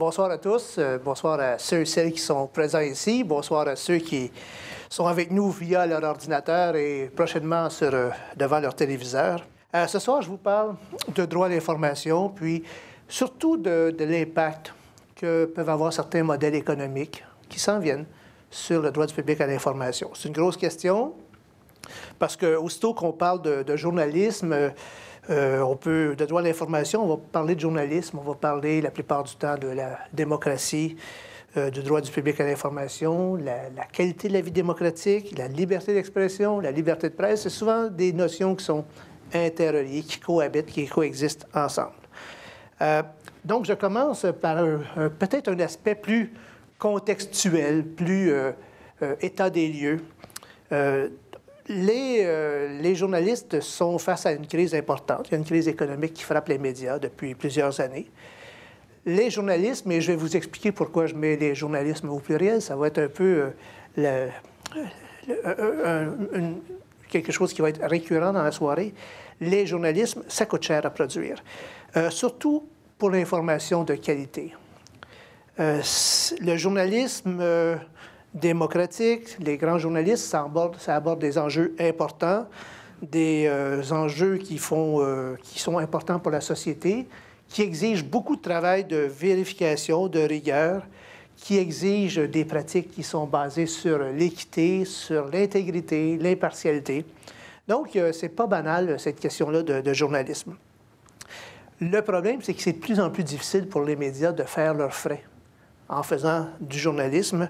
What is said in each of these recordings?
Bonsoir à tous. Bonsoir à ceux et celles qui sont présents ici. Bonsoir à ceux qui sont avec nous via leur ordinateur et prochainement devant leur téléviseur. Ce soir, je vous parle de droit à l'information, puis surtout de l'impact que peuvent avoir certains modèles économiques qui s'en viennent sur le droit du public à l'information. C'est une grosse question parce que aussitôt qu'on parle de journalisme, de droit à l'information, on va parler de journalisme, on va parler la plupart du temps de la démocratie, du droit du public à l'information, la qualité de la vie démocratique, la liberté d'expression, la liberté de presse. C'est souvent des notions qui sont interreliées, qui cohabitent, qui coexistent ensemble. Donc, je commence par peut-être un aspect plus contextuel, plus état des lieux. Les journalistes sont face à une crise importante. Il y a une crise économique qui frappe les médias depuis plusieurs années. Les journalistes, mais je vais vous expliquer pourquoi je mets les journalistes au pluriel, ça va être un peu quelque chose qui va être récurrent dans la soirée. Les journalistes, ça coûte cher à produire, surtout pour l'information de qualité. Le journalisme démocratique, les grands journalistes, ça aborde des enjeux importants, des enjeux qui sont importants pour la société, qui exigent beaucoup de travail de vérification, de rigueur, qui exigent des pratiques qui sont basées sur l'équité, sur l'intégrité, l'impartialité. Donc, c'est pas banal, cette question-là de journalisme. Le problème, c'est que c'est de plus en plus difficile pour les médias de faire leurs frais en faisant du journalisme,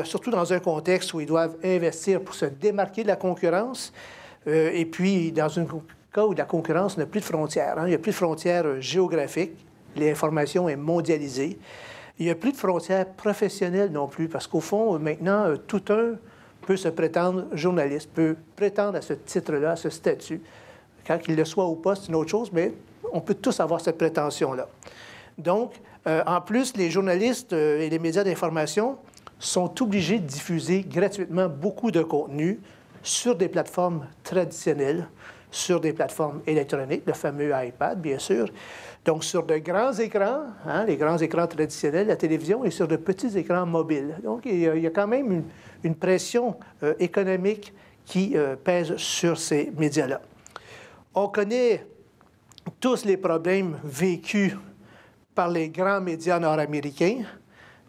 surtout dans un contexte où ils doivent investir pour se démarquer de la concurrence, et puis dans un cas où la concurrence n'a plus de frontières. Il n'y a plus de frontières géographiques, l'information est mondialisée. Il n'y a plus de frontières professionnelles non plus, parce qu'au fond, maintenant, tout un peut se prétendre journaliste, peut prétendre à ce titre-là, à ce statut. Quand il le soit ou pas, c'est une autre chose, mais on peut tous avoir cette prétention-là. Donc, en plus, les journalistes et les médias d'information sont obligés de diffuser gratuitement beaucoup de contenu sur des plateformes traditionnelles, sur des plateformes électroniques, le fameux iPad, bien sûr, donc sur de grands écrans, les grands écrans traditionnels, la télévision, et sur de petits écrans mobiles. Donc, il y a quand même une pression économique qui pèse sur ces médias-là. On connaît tous les problèmes vécus par les grands médias nord-américains.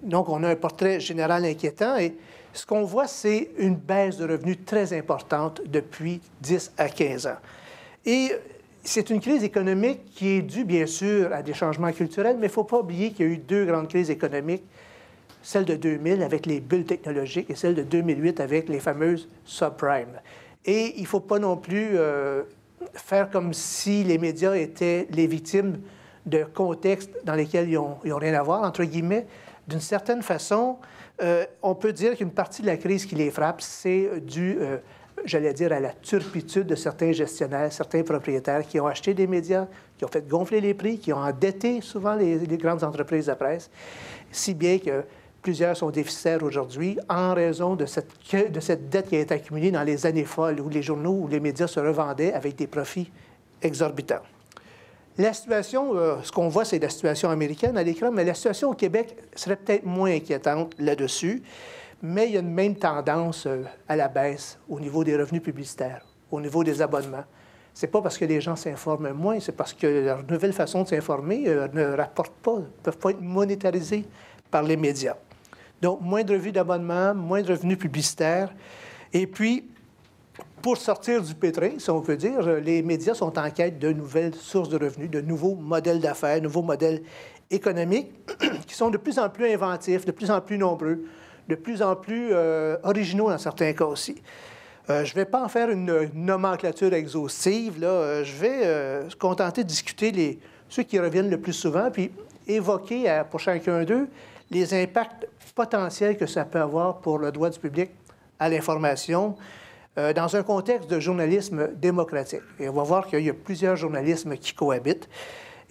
Donc, on a un portrait général inquiétant et ce qu'on voit, c'est une baisse de revenus très importante depuis 10 à 15 ans. Et c'est une crise économique qui est due, bien sûr, à des changements culturels, mais il ne faut pas oublier qu'il y a eu deux grandes crises économiques, celle de 2000 avec les bulles technologiques et celle de 2008 avec les fameuses subprimes. Et il ne faut pas non plus faire comme si les médias étaient les victimes de contextes dans lesquels ils n'ont rien à voir, entre guillemets. D'une certaine façon, on peut dire qu'une partie de la crise qui les frappe, c'est dû, j'allais dire, à la turpitude de certains gestionnaires, certains propriétaires qui ont acheté des médias, qui ont fait gonfler les prix, qui ont endetté souvent les grandes entreprises de presse, si bien que plusieurs sont déficitaires aujourd'hui en raison de cette dette qui a été accumulée dans les années folles où les journaux ou les médias se revendaient avec des profits exorbitants. La situation, ce qu'on voit, c'est la situation américaine à l'écran, mais la situation au Québec serait peut-être moins inquiétante là-dessus, mais il y a une même tendance à la baisse au niveau des revenus publicitaires, au niveau des abonnements. Ce n'est pas parce que les gens s'informent moins, c'est parce que leur nouvelle façon de s'informer ne rapporte pas, ne peuvent pas être monétarisés par les médias. Donc, moins de revenus d'abonnement, moins de revenus publicitaires, et puis, pour sortir du pétrin, si on peut dire, les médias sont en quête de nouvelles sources de revenus, de nouveaux modèles d'affaires, nouveaux modèles économiques qui sont de plus en plus inventifs, de plus en plus nombreux, de plus en plus originaux dans certains cas aussi. Je ne vais pas en faire une nomenclature exhaustive, là. Je vais se contenter de discuter ceux qui reviennent le plus souvent, puis évoquer pour chacun d'eux les impacts potentiels que ça peut avoir pour le droit du public à l'information, dans un contexte de journalisme démocratique. Et on va voir qu'il y a plusieurs journalismes qui cohabitent.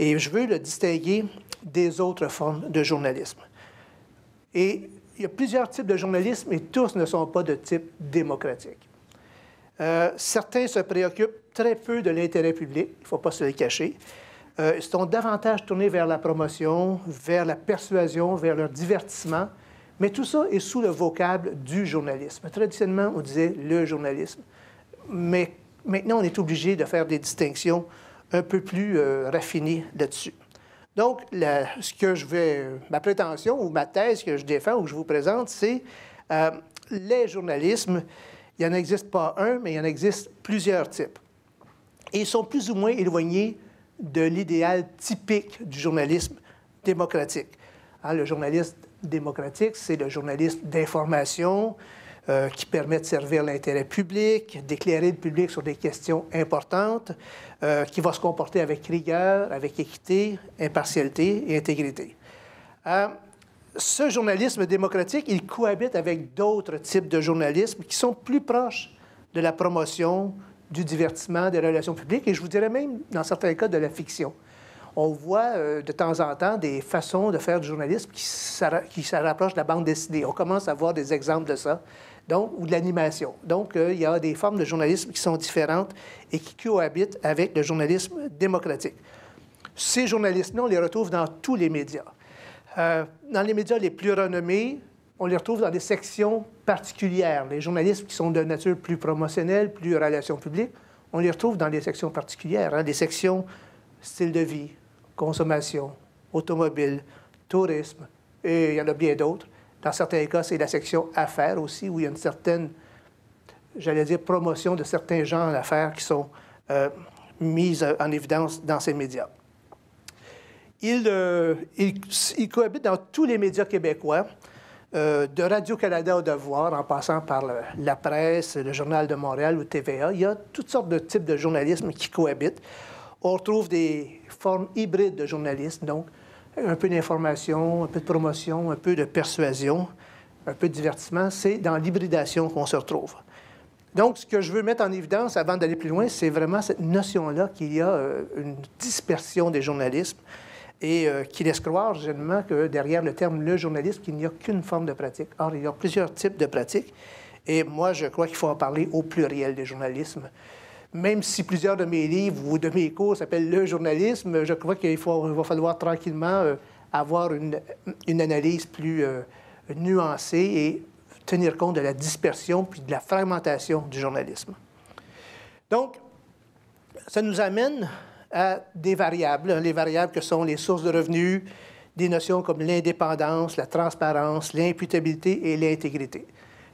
Et je veux le distinguer des autres formes de journalisme. Et il y a plusieurs types de journalisme et tous ne sont pas de type démocratique. Certains se préoccupent très peu de l'intérêt public, il ne faut pas se le cacher. sont davantage tournés vers la promotion, vers la persuasion, vers le divertissement. Mais tout ça est sous le vocable du journalisme. Traditionnellement, on disait le journalisme. Mais maintenant, on est obligé de faire des distinctions un peu plus raffinées là-dessus. Donc, ma prétention ou ma thèse que je défends ou que je vous présente, c'est les journalismes. Il n'y en existe pas un, mais il y en existe plusieurs types. Et ils sont plus ou moins éloignés de l'idéal typique du journalisme démocratique. Hein, le journalisme démocratique, c'est le journalisme d'information qui permet de servir l'intérêt public, d'éclairer le public sur des questions importantes, qui va se comporter avec rigueur, avec équité, impartialité et intégrité. Ce journalisme démocratique, il cohabite avec d'autres types de journalisme qui sont plus proches de la promotion, du divertissement, des relations publiques, et je vous dirais même, dans certains cas, de la fiction. On voit de temps en temps des façons de faire du journalisme qui se rapprochent de la bande dessinée. On commence à voir des exemples de ça, donc, ou de l'animation. Donc, il y a des formes de journalisme qui sont différentes et qui cohabitent avec le journalisme démocratique. Ces journalistes-là, on les retrouve dans tous les médias. Dans les médias les plus renommés, on les retrouve dans des sections particulières. Les journalistes qui sont de nature plus promotionnelle, plus relations publiques, on les retrouve dans des sections particulières, hein, des sections style de vie, consommation, automobile, tourisme, et il y en a bien d'autres. Dans certains cas, c'est la section affaires aussi, où il y a une certaine, j'allais dire, promotion de certains genres d'affaires qui sont mises en évidence dans ces médias. Il cohabite dans tous les médias québécois, de Radio-Canada au Devoir, en passant par la presse, le Journal de Montréal ou TVA. Il y a toutes sortes de types de journalisme qui cohabitent. On retrouve des formes hybrides de journalisme, donc un peu d'information, un peu de promotion, un peu de persuasion, un peu de divertissement. C'est dans l'hybridation qu'on se retrouve. Donc, ce que je veux mettre en évidence avant d'aller plus loin, c'est vraiment cette notion-là qu'il y a une dispersion des journalismes et qui laisse croire généralement que derrière le terme « le journalisme », qu'il n'y a qu'une forme de pratique. Or, il y a plusieurs types de pratiques. Et moi, je crois qu'il faut en parler au pluriel des journalismes. Même si plusieurs de mes livres ou de mes cours s'appellent « le journalisme », je crois qu'il va falloir tranquillement avoir une analyse plus nuancée et tenir compte de la dispersion puis de la fragmentation du journalisme. Donc, ça nous amène à des variables, les variables que sont les sources de revenus, des notions comme l'indépendance, la transparence, l'imputabilité et l'intégrité.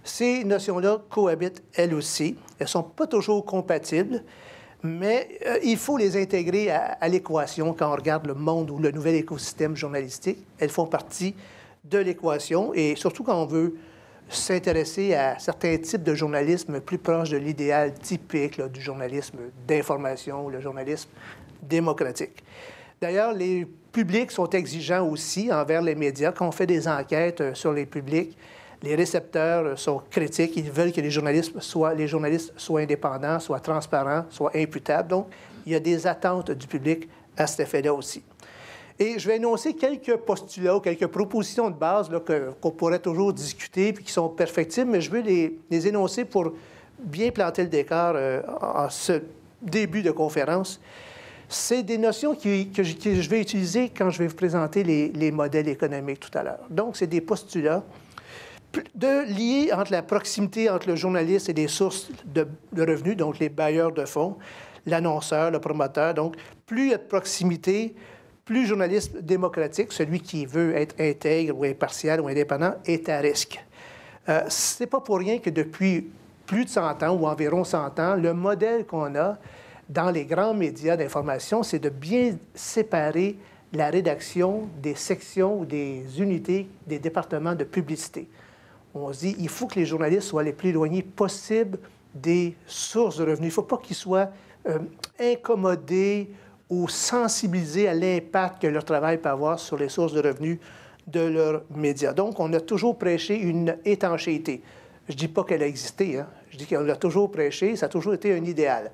Ces notions-là cohabitent elles aussi. Elles ne sont pas toujours compatibles, mais il faut les intégrer à l'équation quand on regarde le monde ou le nouvel écosystème journalistique. Elles font partie de l'équation et surtout quand on veut s'intéresser à certains types de journalisme plus proches de l'idéal typique là, du journalisme d'information, le journalisme démocratique. D'ailleurs, les publics sont exigeants aussi envers les médias. Quand on fait des enquêtes sur les publics, les récepteurs sont critiques. Ils veulent que les journalistes soient indépendants, soient transparents, soient imputables. Donc, il y a des attentes du public à cet effet-là aussi. Et je vais énoncer quelques postulats ou quelques propositions de base qu'on pourrait toujours discuter puis qui sont perfectibles, mais je veux les énoncer pour bien planter le décor en ce début de conférence. C'est des notions que je vais utiliser quand je vais vous présenter les modèles économiques tout à l'heure. Donc, c'est des postulats liés entre la proximité entre le journaliste et des sources de revenus, donc les bailleurs de fonds, l'annonceur, le promoteur. Donc, plus il y a de proximité, plus le journaliste démocratique, celui qui veut être intègre ou impartial ou indépendant, est à risque. Ce n'est pas pour rien que depuis plus de 100 ans ou environ 100 ans, le modèle qu'on a dans les grands médias d'information, c'est de bien séparer la rédaction des sections ou des unités des départements de publicité. On se dit il faut que les journalistes soient les plus éloignés possible des sources de revenus. Il ne faut pas qu'ils soient incommodés ou sensibilisés à l'impact que leur travail peut avoir sur les sources de revenus de leurs médias. Donc, on a toujours prêché une étanchéité. Je ne dis pas qu'elle a existé, hein. Je dis qu'on l'a toujours prêché, ça a toujours été un idéal.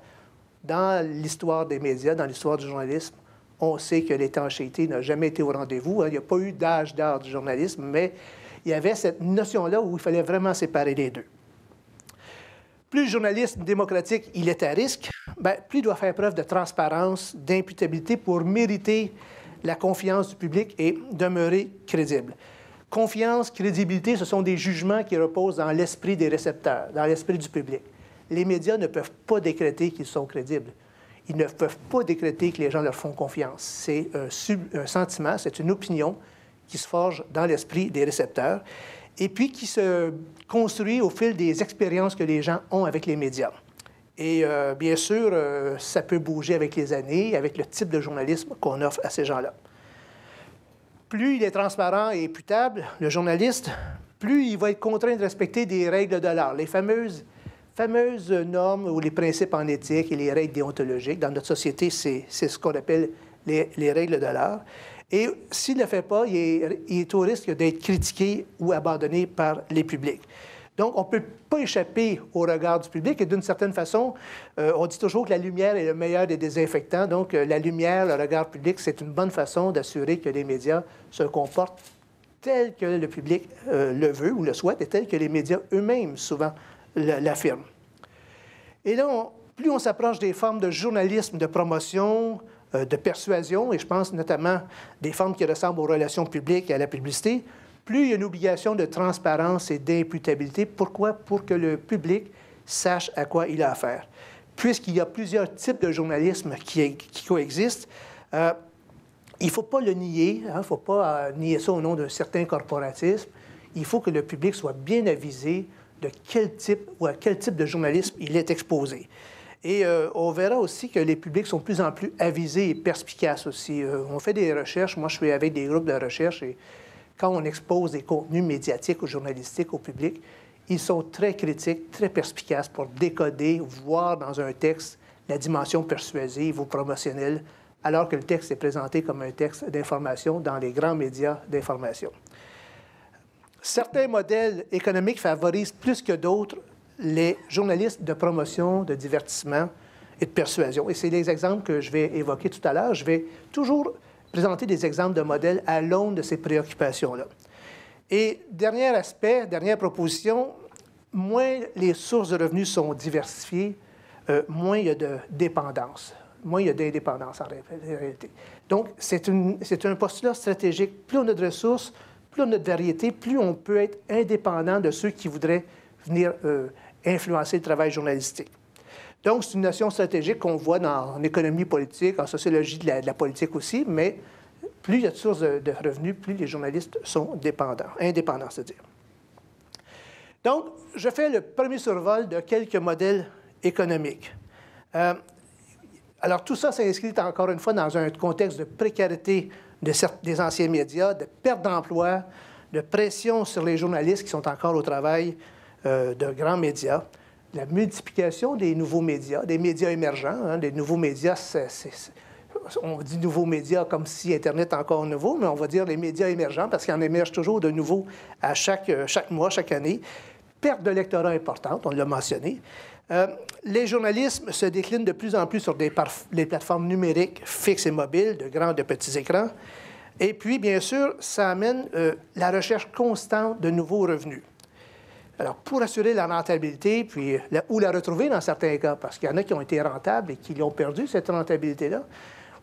Dans l'histoire des médias, dans l'histoire du journalisme, on sait que l'étanchéité n'a jamais été au rendez-vous. Hein. Il n'y a pas eu d'âge d'or du journalisme, mais il y avait cette notion-là où il fallait vraiment séparer les deux. Plus le journalisme démocratique il est à risque, bien, plus il doit faire preuve de transparence, d'imputabilité pour mériter la confiance du public et demeurer crédible. Confiance, crédibilité, ce sont des jugements qui reposent dans l'esprit des récepteurs, dans l'esprit du public. Les médias ne peuvent pas décréter qu'ils sont crédibles. Ils ne peuvent pas décréter que les gens leur font confiance. C'est un sentiment, c'est une opinion qui se forge dans l'esprit des récepteurs et puis qui se construit au fil des expériences que les gens ont avec les médias. Et bien sûr, ça peut bouger avec les années, avec le type de journalisme qu'on offre à ces gens-là. Plus il est transparent et imputable, le journaliste, plus il va être contraint de respecter des règles de l'art, les fameuses normes ou les principes en éthique et les règles déontologiques. Dans notre société, c'est ce qu'on appelle les règles de l'art. Et s'il ne le fait pas, il est au risque d'être critiqué ou abandonné par les publics. Donc, on ne peut pas échapper au regard du public. Et d'une certaine façon, on dit toujours que la lumière est le meilleur des désinfectants. Donc, la lumière, le regard public, c'est une bonne façon d'assurer que les médias se comportent tel que le public le veut ou le souhaite et tel que les médias eux-mêmes, souvent, l'affirment. Et là, plus on s'approche des formes de journalisme, de promotion, de persuasion, et je pense notamment des formes qui ressemblent aux relations publiques et à la publicité, plus il y a une obligation de transparence et d'imputabilité. Pourquoi? Pour que le public sache à quoi il a affaire. Puisqu'il y a plusieurs types de journalisme qui coexistent, il ne faut pas le nier, il ne faut pas nier ça au nom d'un certain corporatisme. Il faut que le public soit bien avisé de quel type ou à quel type de journalisme il est exposé. Et on verra aussi que les publics sont de plus en plus avisés et perspicaces aussi. On fait des recherches, moi je suis avec des groupes de recherche et quand on expose des contenus médiatiques ou journalistiques au public, ils sont très critiques, très perspicaces pour décoder, voir dans un texte la dimension persuasive ou promotionnelle, alors que le texte est présenté comme un texte d'information dans les grands médias d'information. Certains modèles économiques favorisent plus que d'autres les journalistes de promotion, de divertissement et de persuasion. Et c'est les exemples que je vais évoquer tout à l'heure. Je vais toujours présenter des exemples de modèles à l'aune de ces préoccupations-là. Et dernier aspect, dernière proposition, moins les sources de revenus sont diversifiées, moins il y a de dépendance, moins il y a d'indépendance en réalité. Donc, c'est un postulat stratégique. Plus on a de ressources, plus on a de variété, plus on peut être indépendant de ceux qui voudraient venir influencer le travail journalistique. Donc, c'est une notion stratégique qu'on voit en économie politique, en sociologie de la politique aussi, mais plus il y a de sources de revenus, plus les journalistes sont indépendants, c'est-à-dire. Donc, je fais le premier survol de quelques modèles économiques. Alors, tout ça s'inscrit encore une fois dans un contexte de précarité des anciens médias, de perte d'emploi, de pression sur les journalistes qui sont encore au travail de grands médias, la multiplication des nouveaux médias, des médias émergents, des nouveaux médias, on dit nouveaux médias comme si Internet est encore nouveau, mais on va dire les médias émergents parce qu'il en émerge toujours de nouveaux à chaque mois, chaque année. Perte de lectorat importante, on l'a mentionné. Les journalismes se déclinent de plus en plus sur les plateformes numériques fixes et mobiles, de grands et de petits écrans. Et puis, bien sûr, ça amène la recherche constante de nouveaux revenus. Alors, pour assurer la rentabilité, puis, ou la retrouver dans certains cas, parce qu'il y en a qui ont été rentables et qui ont perdu cette rentabilité-là,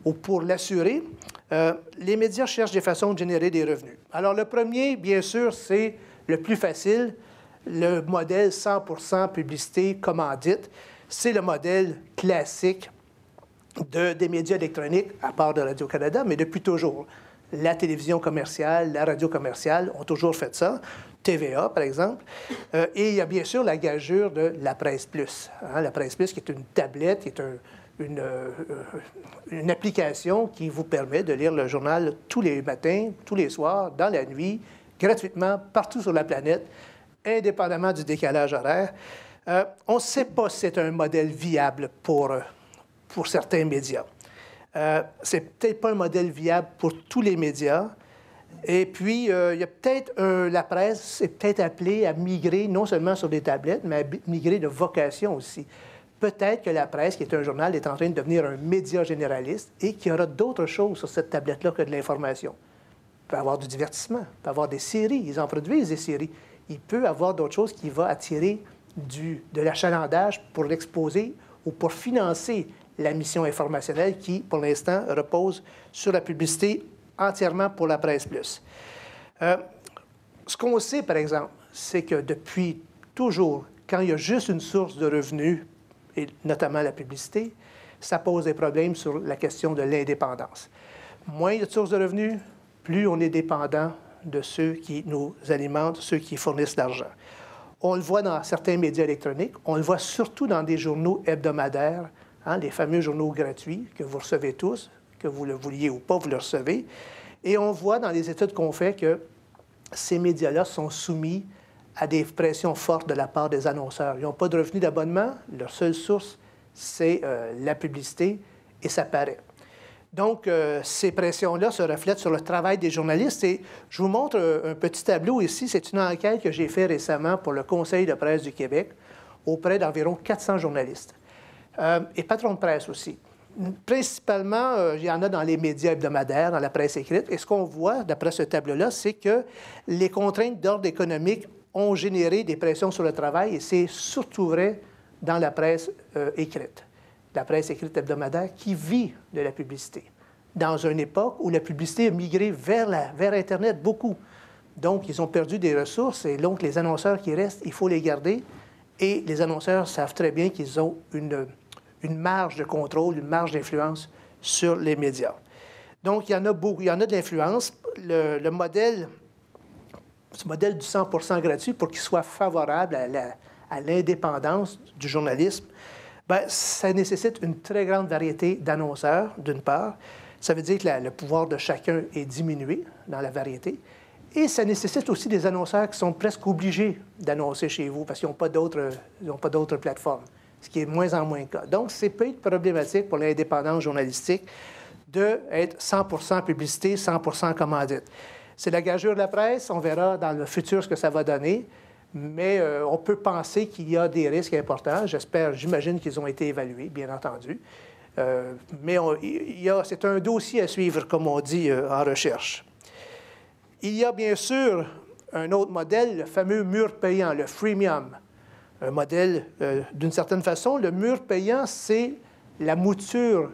ou pour l'assurer, les médias cherchent des façons de générer des revenus. Alors, le premier, bien sûr, c'est le plus facile, le modèle 100% publicité commandite. C'est le modèle classique des médias électroniques, à part de Radio-Canada, mais depuis toujours. La télévision commerciale, la radio commerciale ont toujours fait ça. TVA, par exemple. Et il y a bien sûr la gageure de la Presse Plus. La Presse Plus, qui est une tablette, qui est une application qui vous permet de lire le journal tous les matins, tous les soirs, dans la nuit, gratuitement, partout sur la planète, indépendamment du décalage horaire. On ne sait pas si c'est un modèle viable pour certains médias. C'est peut-être pas un modèle viable pour tous les médias. Et puis, il y a peut-être la presse est peut-être appelée à migrer non seulement sur des tablettes, mais à migrer de vocation aussi. Peut-être que la presse, qui est un journal, est en train de devenir un média généraliste et qu'il y aura d'autres choses sur cette tablette-là que de l'information. Il peut y avoir du divertissement, il peut y avoir des séries, ils en produisent des séries. Il peut y avoir d'autres choses qui vont attirer de l'achalandage pour l'exposer ou pour financer la mission informationnelle qui, pour l'instant, repose sur la publicité entièrement pour la presse plus. Ce qu'on sait, par exemple, c'est que depuis toujours, quand il y a juste une source de revenus, et notamment la publicité, ça pose des problèmes sur la question de l'indépendance. Moins il y a de sources de revenus, plus on est dépendant de ceux qui nous alimentent, ceux qui fournissent l'argent. On le voit dans certains médias électroniques, on le voit surtout dans des journaux hebdomadaires, hein, les fameux journaux gratuits que vous recevez tous, que vous le vouliez ou pas, vous le recevez. Et on voit dans les études qu'on fait que ces médias-là sont soumis à des pressions fortes de la part des annonceurs. Ils n'ont pas de revenus d'abonnement, leur seule source, c'est la publicité, et ça paraît. Donc, ces pressions-là se reflètent sur le travail des journalistes. Et je vous montre un petit tableau ici. C'est une enquête que j'ai faite récemment pour le Conseil de presse du Québec auprès d'environ 400 journalistes et patrons de presse aussi. Principalement, il y en a dans les médias hebdomadaires, dans la presse écrite. Et ce qu'on voit, d'après ce tableau-là, c'est que les contraintes d'ordre économique ont généré des pressions sur le travail, et c'est surtout vrai dans la presse écrite. La presse écrite hebdomadaire qui vit de la publicité, dans une époque où la publicité a migré vers Internet beaucoup. Donc, ils ont perdu des ressources, et donc les annonceurs qui restent, il faut les garder. Et les annonceurs savent très bien qu'ils ont une marge de contrôle, une marge d'influence sur les médias. Donc, il y en a beaucoup, il y en a de l'influence. Le modèle, ce modèle du 100 % gratuit, pour qu'il soit favorable à l'indépendance du journalisme, bien, ça nécessite une très grande variété d'annonceurs, d'une part. Ça veut dire que le pouvoir de chacun est diminué dans la variété. Et ça nécessite aussi des annonceurs qui sont presque obligés d'annoncer chez vous parce qu'ils n'ont pas d'autres plateformes, ce qui est de moins en moins le cas. Donc, c'est peut être problématique pour l'indépendance journalistique d'être 100 % publicité, 100 % commandite. C'est la gageure de la presse. On verra dans le futur ce que ça va donner. Mais on peut penser qu'il y a des risques importants. J'imagine qu'ils ont été évalués, bien entendu. Mais c'est un dossier à suivre, comme on dit en recherche. Il y a bien sûr un autre modèle, le fameux mur payant, le freemium. Un modèle, d'une certaine façon, le mur payant, c'est la mouture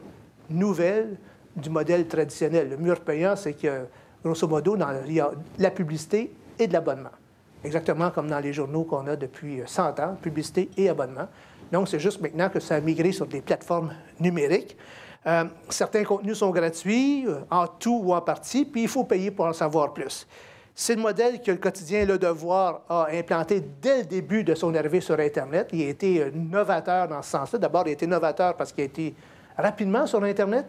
nouvelle du modèle traditionnel. Le mur payant, c'est que, grosso modo, il y a de la publicité et de l'abonnement. Exactement comme dans les journaux qu'on a depuis 100 ans, publicité et abonnement. Donc, c'est juste maintenant que ça a migré sur des plateformes numériques. Certains contenus sont gratuits, en tout ou en partie, puis il faut payer pour en savoir plus. C'est le modèle que le quotidien Le Devoir a implanté dès le début de son arrivée sur Internet. Il a été novateur dans ce sens-là. D'abord, il a été novateur parce qu'il a été rapidement sur Internet.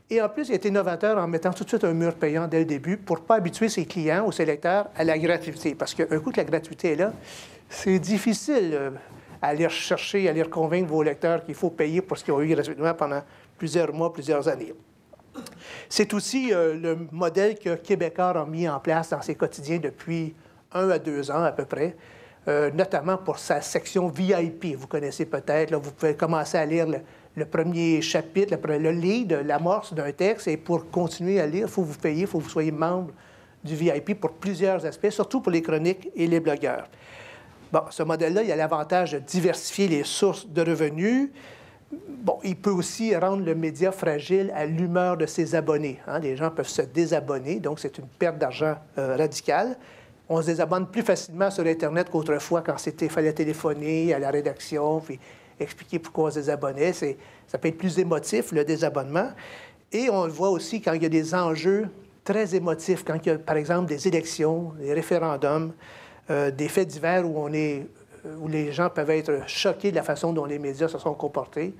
Et en plus, il a été novateur en mettant tout de suite un mur payant dès le début pour ne pas habituer ses clients ou ses lecteurs à la gratuité. Parce qu'un coup que la gratuité est là, c'est difficile à aller chercher, à aller convaincre vos lecteurs qu'il faut payer pour ce qu'ils ont eu gratuitement pendant plusieurs mois, plusieurs années. C'est aussi le modèle que Québécois a mis en place dans ses quotidiens depuis 1 à 2 ans à peu près, notamment pour sa section VIP. Vous connaissez peut-être, là, vous pouvez commencer à lire le premier chapitre, le lead, l'amorce d'un texte, et pour continuer à lire, il faut vous payer, il faut que vous soyez membre du VIP pour plusieurs aspects, surtout pour les chroniques et les blogueurs. Bon, ce modèle-là, il a l'avantage de diversifier les sources de revenus. Bon, il peut aussi rendre le média fragile à l'humeur de ses abonnés. Hein? Les gens peuvent se désabonner, donc c'est une perte d'argent radicale. On se désabonne plus facilement sur Internet qu'autrefois quand il fallait téléphoner à la rédaction, puis expliquer pourquoi on se désabonnait. Ça peut être plus émotif, le désabonnement. Et on le voit aussi quand il y a des enjeux très émotifs, quand il y a, par exemple, des élections, des référendums, des faits divers où les gens peuvent être choqués de la façon dont les médias se sont comportés,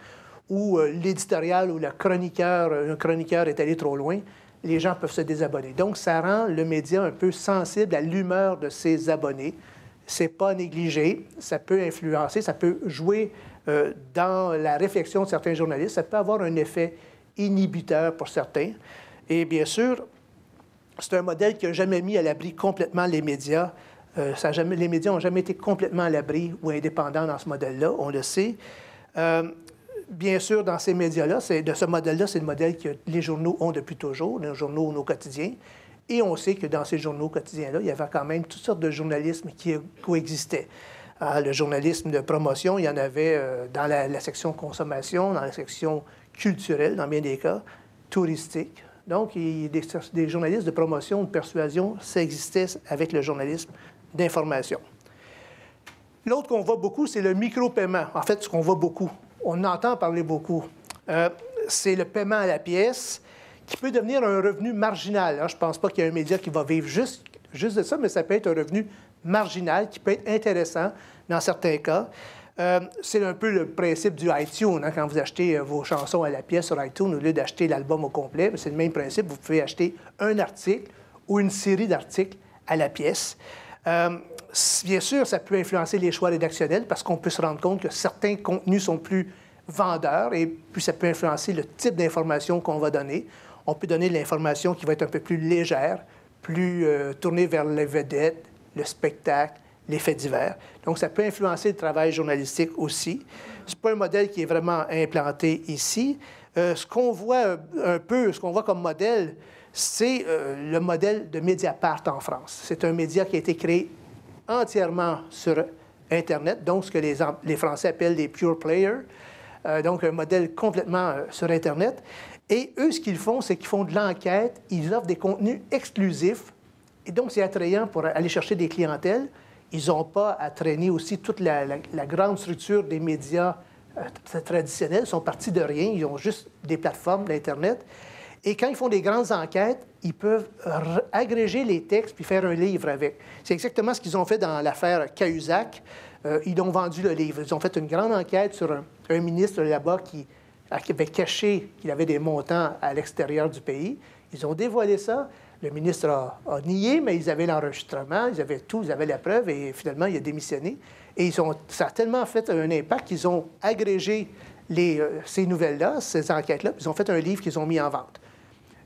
ou l'éditorial ou un chroniqueur est allé trop loin, les gens peuvent se désabonner. Donc, ça rend le média un peu sensible à l'humeur de ses abonnés. C'est pas négligé, ça peut influencer, ça peut jouer dans la réflexion de certains journalistes, ça peut avoir un effet inhibiteur pour certains. Et bien sûr, c'est un modèle qui n'a jamais mis à l'abri complètement les médias. Les médias n'ont jamais été complètement à l'abri ou indépendants dans ce modèle-là, on le sait. Bien sûr, dans ces médias-là, de ce modèle-là, c'est le modèle que les journaux ont depuis toujours, nos journaux, nos quotidiens. Et on sait que dans ces journaux quotidiens-là, il y avait quand même toutes sortes de journalisme qui coexistaient. Le journalisme de promotion, il y en avait dans la section consommation, dans la section culturelle, dans bien des cas, touristique. Donc, des journalistes de promotion, de persuasion, ça existait avec le journalisme d'information. L'autre qu'on voit beaucoup, c'est le micro-paiement. En fait, ce qu'on voit beaucoup, on entend parler beaucoup, c'est le paiement à la pièce qui peut devenir un revenu marginal. Je ne pense pas qu'il y ait un média qui va vivre juste de ça, mais ça peut être un revenu marginal qui peut être intéressant dans certains cas. C'est un peu le principe du iTunes. Quand vous achetez vos chansons à la pièce sur iTunes, au lieu d'acheter l'album au complet, c'est le même principe. Vous pouvez acheter un article ou une série d'articles à la pièce. Bien sûr, ça peut influencer les choix rédactionnels parce qu'on peut se rendre compte que certains contenus sont plus vendeurs et puis ça peut influencer le type d'information qu'on va donner. On peut donner de l'information qui va être un peu plus légère, plus tournée vers les vedettes, le spectacle, les faits divers. Donc, ça peut influencer le travail journalistique aussi. Ce n'est pas un modèle qui est vraiment implanté ici. Ce qu'on voit ce qu'on voit comme modèle, c'est le modèle de Mediapart en France. C'est un média qui a été créé entièrement sur Internet, donc ce que les Français appellent les pure players, donc un modèle complètement sur Internet. Et eux, ce qu'ils font, c'est qu'ils font de l'enquête, ils offrent des contenus exclusifs, et donc c'est attrayant pour aller chercher des clientèles. Ils n'ont pas à traîner aussi toute la grande structure des médias traditionnels. Ils sont partis de rien. Ils ont juste des plateformes d'Internet. Et quand ils font des grandes enquêtes, ils peuvent agréger les textes puis faire un livre avec. C'est exactement ce qu'ils ont fait dans l'affaire Cahuzac. Ils ont vendu le livre. Ils ont fait une grande enquête sur un ministre là-bas qui avait caché qu'il avait des montants à l'extérieur du pays. Ils ont dévoilé ça. Le ministre a nié, mais ils avaient l'enregistrement, ils avaient tout, ils avaient la preuve, et finalement, il a démissionné. Et ça a tellement fait un impact qu'ils ont agrégé ces nouvelles-là, ces enquêtes-là, puis ils ont fait un livre qu'ils ont mis en vente.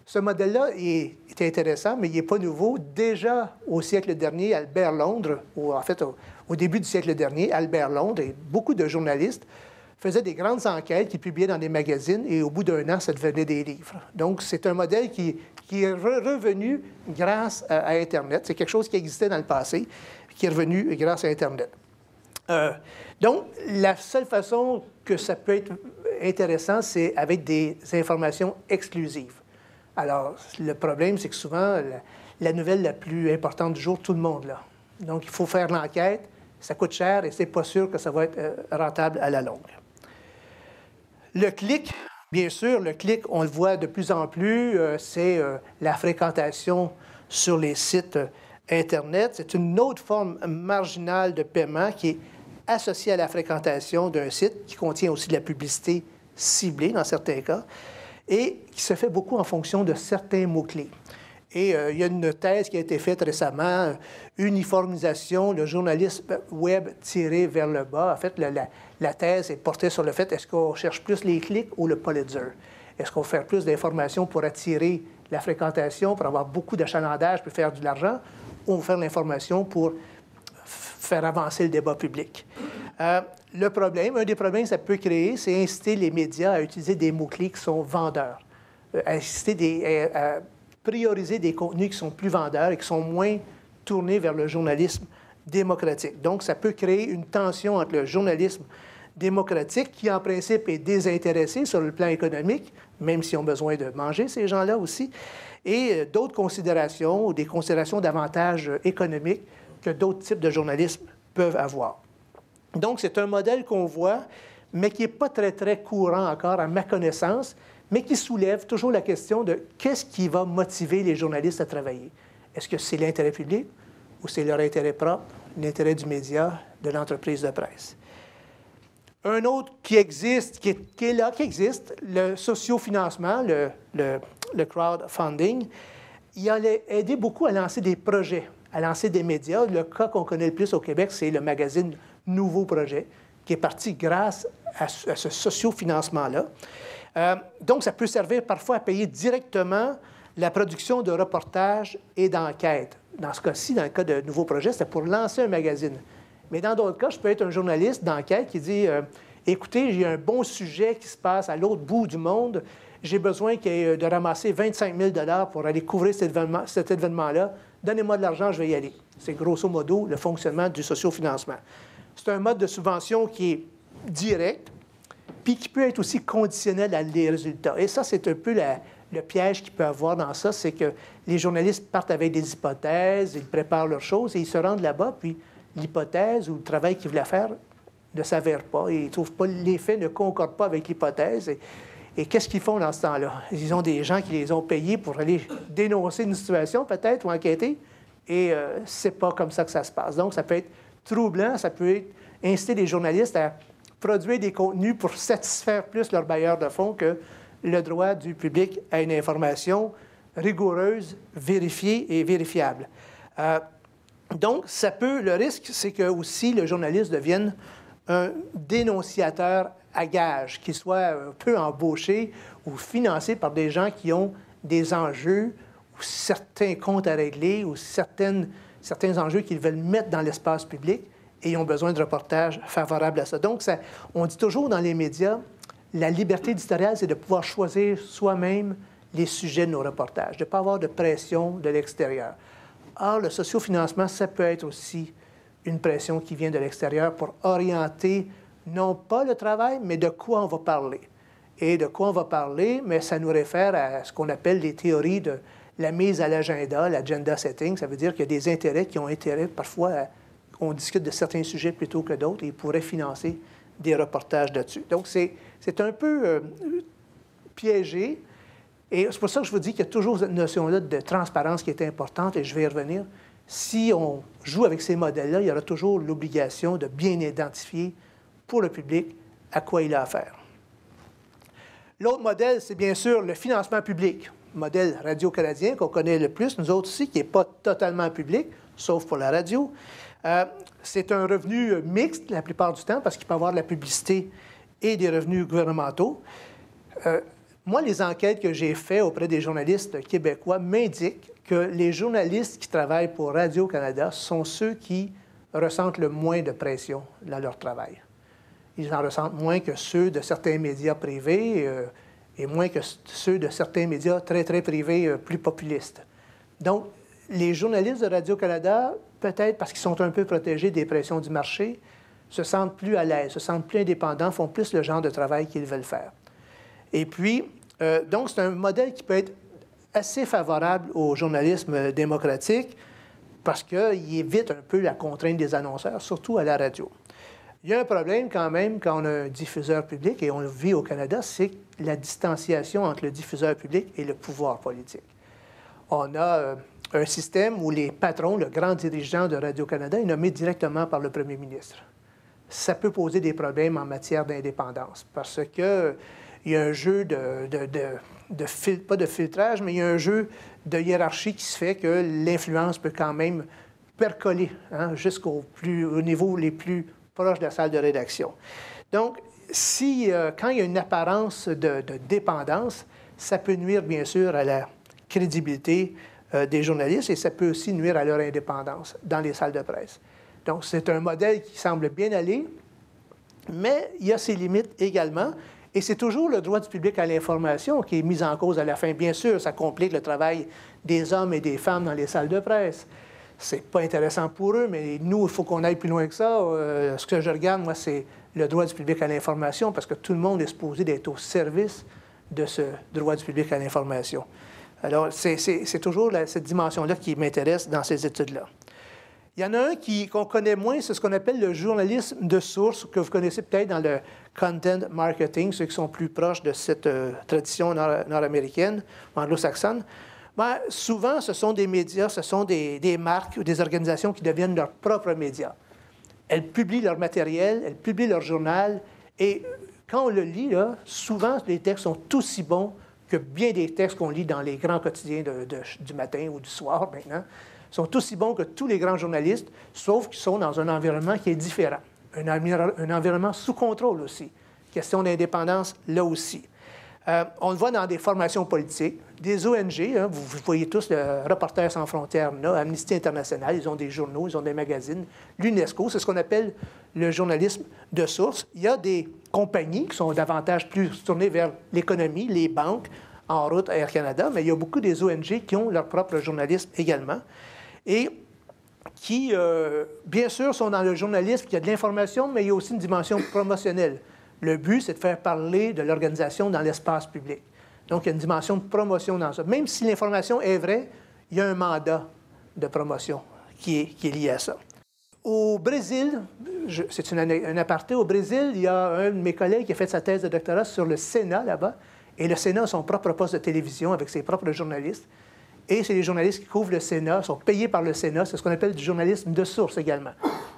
Ce modèle-là est intéressant, mais il n'est pas nouveau. Déjà, au siècle dernier, Albert Londres, au début du siècle dernier, Albert Londres et beaucoup de journalistes faisaient des grandes enquêtes qu'ils publiaient dans des magazines, et au bout d'un an, ça devenait des livres. Donc, c'est un modèle qui est revenu grâce à Internet. C'est quelque chose qui existait dans le passé, qui est revenu grâce à Internet. Donc, la seule façon que ça peut être intéressant, c'est avec des informations exclusives. Alors, le problème, c'est que souvent, la nouvelle la plus importante du jour, tout le monde l'a. Donc, il faut faire l'enquête, ça coûte cher et c'est pas sûr que ça va être rentable à la longue. Le clic, bien sûr, le clic, on le voit de plus en plus, c'est la fréquentation sur les sites Internet. C'est une autre forme marginale de paiement qui est associée à la fréquentation d'un site qui contient aussi de la publicité ciblée dans certains cas et qui se fait beaucoup en fonction de certains mots-clés. Et il y a une thèse qui a été faite récemment, uniformisation, le journalisme web tiré vers le bas. En fait, la thèse est portée sur le fait, est-ce qu'on cherche plus les clics ou le Pulitzer? Est-ce qu'on veut faire plus d'informations pour attirer la fréquentation, pour avoir beaucoup d'achalandage, pour faire de l'argent, ou on veut faire l'information pour faire avancer le débat public? Un des problèmes que ça peut créer, c'est inciter les médias à utiliser des mots-clés qui sont vendeurs, à prioriser des contenus qui sont plus vendeurs et qui sont moins tournés vers le journalisme démocratique. Donc, ça peut créer une tension entre le journalisme démocratique, qui en principe est désintéressé sur le plan économique, même s'ils ont besoin de manger, ces gens-là aussi, et d'autres considérations, ou des considérations d'avantages économiques que d'autres types de journalisme peuvent avoir. Donc, c'est un modèle qu'on voit, mais qui n'est pas très, très courant encore à ma connaissance, mais qui soulève toujours la question de qu'est-ce qui va motiver les journalistes à travailler. Est-ce que c'est l'intérêt public ou c'est leur intérêt propre, l'intérêt du média, de l'entreprise de presse? Un autre qui existe, qui existe, le sociofinancement, le crowdfunding, il a aidé beaucoup à lancer des projets, à lancer des médias. Le cas qu'on connaît le plus au Québec, c'est le magazine Nouveau Projet, qui est parti grâce à ce sociofinancement-là. Donc, ça peut servir parfois à payer directement la production de reportages et d'enquêtes. Dans ce cas-ci, dans le cas de Nouveau Projet, c'était pour lancer un magazine. Mais dans d'autres cas, je peux être un journaliste d'enquête qui dit écoutez, j'ai un bon sujet qui se passe à l'autre bout du monde. J'ai besoin de ramasser 25 000 $ pour aller couvrir cet événement-là. Donnez-moi de l'argent, je vais y aller. C'est grosso modo le fonctionnement du sociofinancement. c'est un mode de subvention qui est direct, puis qui peut être aussi conditionnel à des résultats. Et ça, c'est un peu le piège qu'il peut avoir dans ça, c'est que les journalistes partent avec des hypothèses, ils préparent leurs choses et ils se rendent là-bas, puis l'hypothèse ou le travail qu'ils voulaient faire ne s'avère pas. Et ils trouvent pas, les faits ne concordent pas avec l'hypothèse. Et qu'est-ce qu'ils font dans ce temps-là? Ils ont des gens qui les ont payés pour aller dénoncer une situation, peut-être, ou enquêter, et c'est pas comme ça que ça se passe. Donc, ça peut être troublant, ça peut inciter les journalistes à produire des contenus pour satisfaire plus leurs bailleurs de fonds que le droit du public à une information rigoureuse, vérifiée et vérifiable. Donc, ça peut, le risque, c'est que aussi le journaliste devienne un dénonciateur à gage, qu'il soit un peu embauché ou financé par des gens qui ont des enjeux ou certains comptes à régler ou certains enjeux qu'ils veulent mettre dans l'espace public et ils ont besoin de reportages favorables à ça. Donc, on dit toujours dans les médias, la liberté éditoriale, c'est de pouvoir choisir soi-même les sujets de nos reportages, de ne pas avoir de pression de l'extérieur. Or, le sociofinancement, ça peut être aussi une pression qui vient de l'extérieur pour orienter non pas le travail, mais de quoi on va parler. Et de quoi on va parler, mais ça nous réfère à ce qu'on appelle les théories de la mise à l'agenda, l'agenda setting. Ça veut dire qu'il y a des intérêts qui ont intérêt, parfois, on discute de certains sujets plutôt que d'autres, et ils pourraient financer des reportages là-dessus. Donc, c'est un peu piégé. Et c'est pour ça que je vous dis qu'il y a toujours cette notion-là de transparence qui est importante, et je vais y revenir. Si on joue avec ces modèles-là, il y aura toujours l'obligation de bien identifier pour le public à quoi il a affaire. L'autre modèle, c'est bien sûr le financement public, modèle radio-canadien qu'on connaît le plus, nous autres aussi, qui n'est pas totalement public, sauf pour la radio. C'est un revenu mixte la plupart du temps parce qu'il peut y avoir de la publicité et des revenus gouvernementaux. Moi, les enquêtes que j'ai faites auprès des journalistes québécois m'indiquent que les journalistes qui travaillent pour Radio-Canada sont ceux qui ressentent le moins de pression dans leur travail. Ils en ressentent moins que ceux de certains médias privés et moins que ceux de certains médias très, très privés, plus populistes. Donc, les journalistes de Radio-Canada, peut-être parce qu'ils sont un peu protégés des pressions du marché, se sentent plus à l'aise, se sentent plus indépendants, font plus le genre de travail qu'ils veulent faire. Et puis, donc, c'est un modèle qui peut être assez favorable au journalisme démocratique parce qu'il évite un peu la contrainte des annonceurs, surtout à la radio. Il y a un problème quand même quand on a un diffuseur public, et on le vit au Canada, c'est la distanciation entre le diffuseur public et le pouvoir politique. On a un système où les patrons, le grand dirigeant de Radio-Canada, est nommé directement par le premier ministre. Ça peut poser des problèmes en matière d'indépendance parce qu'il y a un jeu pas de filtrage, mais il y a un jeu de hiérarchie qui se fait que l'influence peut quand même percoler jusqu'au niveau les plus proche de la salle de rédaction. Donc, quand il y a une apparence de dépendance, ça peut nuire, bien sûr, à la crédibilité des journalistes et ça peut aussi nuire à leur indépendance dans les salles de presse. Donc, c'est un modèle qui semble bien aller, mais il y a ses limites également. Et c'est toujours le droit du public à l'information qui est mis en cause à la fin. Bien sûr, ça complique le travail des hommes et des femmes dans les salles de presse. C'est pas intéressant pour eux, mais nous, il faut qu'on aille plus loin que ça. Ce que je regarde, moi, c'est le droit du public à l'information, parce que tout le monde est supposé d'être au service de ce droit du public à l'information. Alors, c'est toujours cette dimension-là qui m'intéresse dans ces études-là. Il y en a un qu'on connaît moins, c'est ce qu'on appelle le journalisme de source, que vous connaissez peut-être dans le content marketing, ceux qui sont plus proches de cette tradition nord-américaine, anglo-saxonne. Bien, souvent, ce sont des médias, ce sont des marques ou des organisations qui deviennent leurs propres médias. Elles publient leur matériel, elles publient leur journal, et quand on le lit, là, souvent, les textes sont aussi bons que bien des textes qu'on lit dans les grands quotidiens du matin ou du soir maintenant, sont aussi bons que tous les grands journalistes, sauf qu'ils sont dans un environnement qui est différent, un environnement sous contrôle aussi. Question d'indépendance, là aussi. On le voit dans des formations politiques, des ONG, vous voyez tous le Reporters sans frontières, là, Amnesty International, ils ont des journaux, ils ont des magazines. L'UNESCO, c'est ce qu'on appelle le journalisme de source. Il y a des compagnies qui sont davantage plus tournées vers l'économie, les banques, en route à Air Canada, mais il y a beaucoup des ONG qui ont leur propre journalisme également et qui, bien sûr, sont dans le journalisme, qui a de l'information, mais il y a aussi une dimension promotionnelle. Le but, c'est de faire parler de l'organisation dans l'espace public. Donc, il y a une dimension de promotion dans ça. Même si l'information est vraie, il y a un mandat de promotion qui est lié à ça. Au Brésil, c'est un aparté, au Brésil, il y a un de mes collègues qui a fait sa thèse de doctorat sur le Sénat là-bas, et le Sénat a son propre poste de télévision avec ses propres journalistes. Et c'est les journalistes qui couvrent le Sénat, sont payés par le Sénat. C'est ce qu'on appelle du journalisme de source également.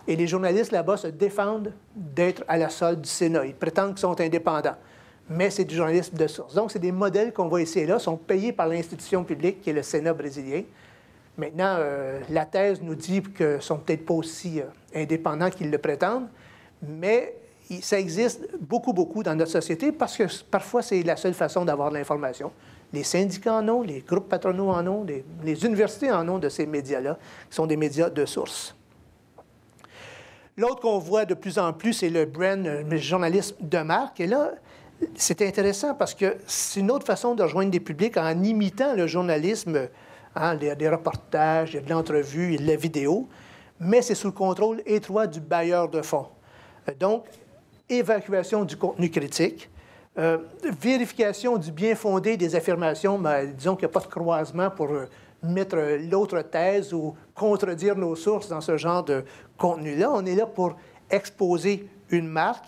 Et les journalistes là-bas se défendent d'être à la solde du Sénat. Ils prétendent qu'ils sont indépendants. Mais c'est du journalisme de source. Donc, c'est des modèles qu'on voit ici et là, sont payés par l'institution publique qui est le Sénat brésilien. Maintenant, la thèse nous dit qu'ils ne sont peut-être pas aussi indépendants qu'ils le prétendent, mais ça existe beaucoup, beaucoup dans notre société parce que parfois, c'est la seule façon d'avoir de l'information. Les syndicats en ont, les groupes patronaux en ont, les universités en ont de ces médias-là, qui sont des médias de source. L'autre qu'on voit de plus en plus, c'est le brand, le journalisme de marque. Et là, c'est intéressant parce que c'est une autre façon de rejoindre des publics en imitant le journalisme. Hein, il y a des reportages, il y a de l'entrevue, il y a de la vidéo, mais c'est sous le contrôle étroit du bailleur de fonds. Donc, évacuation du contenu critique, vérification du bien fondé des affirmations, mais disons qu'il n'y a pas de croisement pour mettre l'autre thèse ou contredire nos sources dans ce genre de contenu-là. On est là pour exposer une marque.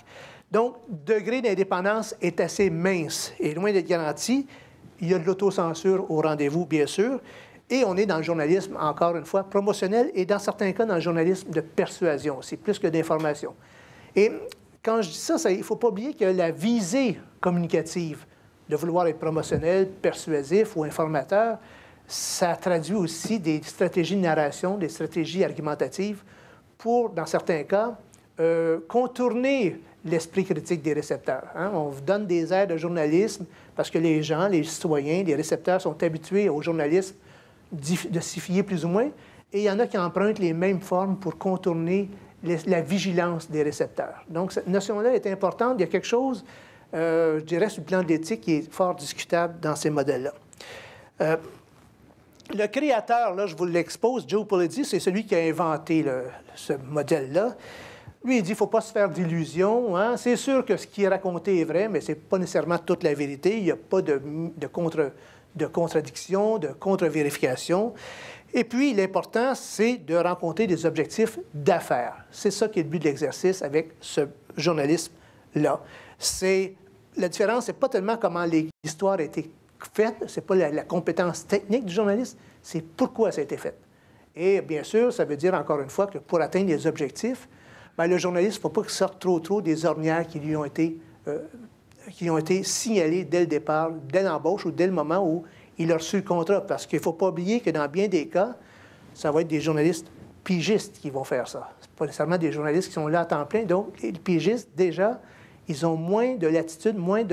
Donc, le degré d'indépendance est assez mince et loin d'être garanti. Il y a de l'autocensure au rendez-vous, bien sûr. Et on est dans le journalisme, encore une fois, promotionnel et dans certains cas, dans le journalisme de persuasion. C'est plus que d'information. Et quand je dis ça, il ne faut pas oublier que la visée communicative de vouloir être promotionnel, persuasif ou informateur, ça traduit aussi des stratégies de narration, des stratégies argumentatives pour, dans certains cas, contourner l'esprit critique des récepteurs. Hein? On vous donne des airs de journalisme parce que les gens, les citoyens, les récepteurs sont habitués au journalisme de s'y fier plus ou moins, et il y en a qui empruntent les mêmes formes pour contourner la vigilance des récepteurs. Donc, cette notion-là est importante. Il y a quelque chose, je dirais, sur le plan de l'éthique qui est fort discutable dans ces modèles-là. Le créateur, là, je vous l'expose, Joe Pulizzi, c'est celui qui a inventé ce modèle-là. Lui, il dit qu'il ne faut pas se faire d'illusions. Hein? C'est sûr que ce qui est raconté est vrai, mais ce n'est pas nécessairement toute la vérité. Il n'y a pas de contradiction, de contre-vérification. Et puis, l'important, c'est de rencontrer des objectifs d'affaires. C'est ça qui est le but de l'exercice avec ce journalisme-là. La différence, ce n'est pas tellement comment l'histoire a été faite, ce n'est pas la compétence technique du journaliste, c'est pourquoi ça a été fait. Et bien sûr, ça veut dire, encore une fois, que pour atteindre les objectifs, bien, le journaliste, il ne faut pas qu'il sorte trop des ornières qui lui ont été signalées dès le départ, dès l'embauche ou dès le moment où il a reçu le contrat. Parce qu'il ne faut pas oublier que dans bien des cas, ça va être des journalistes pigistes qui vont faire ça. Ce n'est pas nécessairement des journalistes qui sont là à temps plein. Donc, les pigistes, déjà, ils ont moins de latitude, moins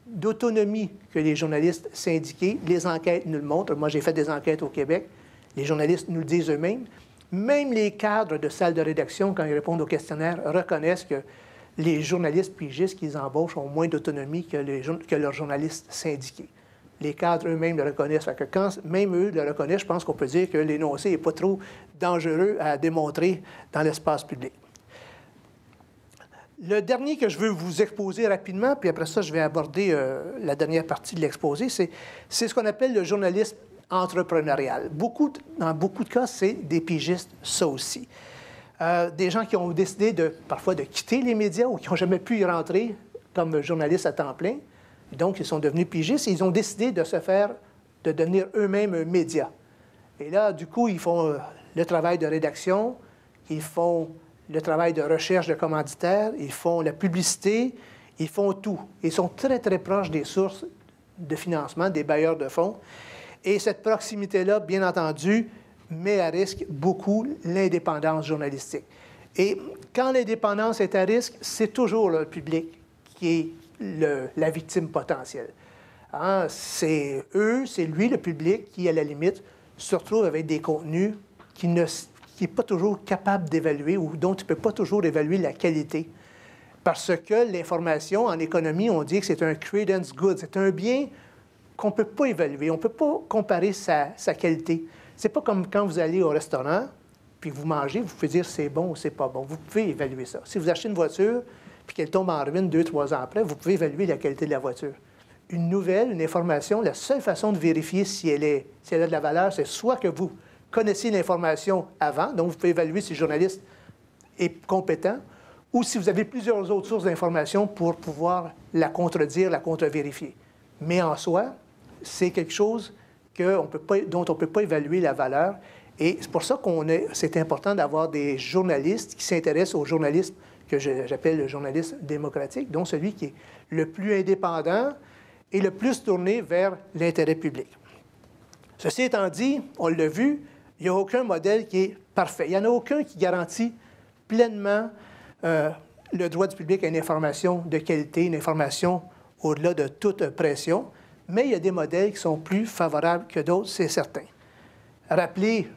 d'autonomie que les journalistes syndiqués. Les enquêtes nous le montrent. Moi, j'ai fait des enquêtes au Québec. Les journalistes nous le disent eux-mêmes. Même les cadres de salles de rédaction, quand ils répondent aux questionnaires, reconnaissent que les journalistes pigistes qu'ils embauchent ont moins d'autonomie que leurs journalistes syndiqués. Les cadres eux-mêmes le reconnaissent. Fait que quand même eux le reconnaissent, je pense qu'on peut dire que l'énoncé n'est pas trop dangereux à démontrer dans l'espace public. Le dernier que je veux vous exposer rapidement, puis après ça, je vais aborder la dernière partie de l'exposé, c'est ce qu'on appelle le journalisme entrepreneurial. Dans beaucoup de cas, c'est des pigistes, ça aussi. Des gens qui ont décidé parfois de quitter les médias ou qui n'ont jamais pu y rentrer comme journalistes à temps plein. Donc, ils sont devenus pigistes et ils ont décidé de devenir eux-mêmes un média. Et là, du coup, ils font le travail de rédaction, ils font le travail de recherche de commanditaires, ils font la publicité, ils font tout. Ils sont très, très proches des sources de financement, des bailleurs de fonds. Et cette proximité-là, bien entendu, met à risque beaucoup l'indépendance journalistique. Et quand l'indépendance est à risque, c'est toujours le public qui est la victime potentielle. Hein? C'est lui, le public, qui, à la limite, se retrouve avec des contenus qui n'est pas toujours capable d'évaluer ou dont il ne peut pas toujours évaluer la qualité. Parce que l'information, en économie, on dit que c'est un credence good, c'est un bien qu'on ne peut pas évaluer, on ne peut pas comparer sa qualité. C'est pas comme quand vous allez au restaurant, puis vous mangez, vous pouvez dire c'est bon ou c'est pas bon. Vous pouvez évaluer ça. Si vous achetez une voiture, puis qu'elle tombe en ruine 2-3 ans après, vous pouvez évaluer la qualité de la voiture. Une nouvelle, une information, la seule façon de vérifier si elle a de la valeur, c'est soit que vous connaissez l'information avant, donc vous pouvez évaluer si le journaliste est compétent, ou si vous avez plusieurs autres sources d'informations pour pouvoir la contredire, la contre-vérifier. Mais en soi, c'est quelque chose dont on ne peut pas évaluer la valeur. Et c'est pour ça c'est important d'avoir des journalistes qui s'intéressent au journalisme que j'appelle le journalisme démocratique, donc celui qui est le plus indépendant et le plus tourné vers l'intérêt public. Ceci étant dit, on l'a vu, il n'y a aucun modèle qui est parfait. Il n'y en a aucun qui garantit pleinement le droit du public à une information de qualité, une information au-delà de toute pression, mais il y a des modèles qui sont plus favorables que d'autres, c'est certain. Rappelez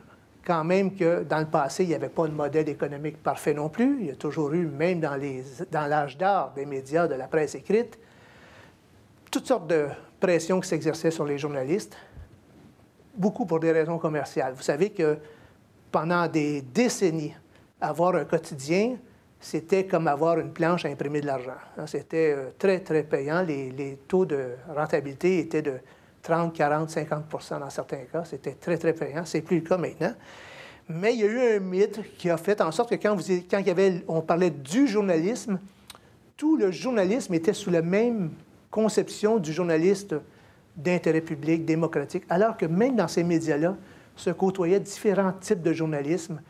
quand même que dans le passé, il n'y avait pas de modèle économique parfait non plus. Il y a toujours eu, même dans l'âge d'or des médias, de la presse écrite, toutes sortes de pressions qui s'exerçaient sur les journalistes, beaucoup pour des raisons commerciales. Vous savez que pendant des décennies, avoir un quotidien, c'était comme avoir une planche à imprimer de l'argent. C'était très, très payant. Les taux de rentabilité étaient de 30, 40, 50 % dans certains cas. C'était très, très payant. C'est plus le cas maintenant. Mais il y a eu un mythe qui a fait en sorte que quand on parlait du journalisme, tout le journalisme était sous la même conception du journaliste d'intérêt public, démocratique, alors que même dans ces médias-là se côtoyaient différents types de journalisme.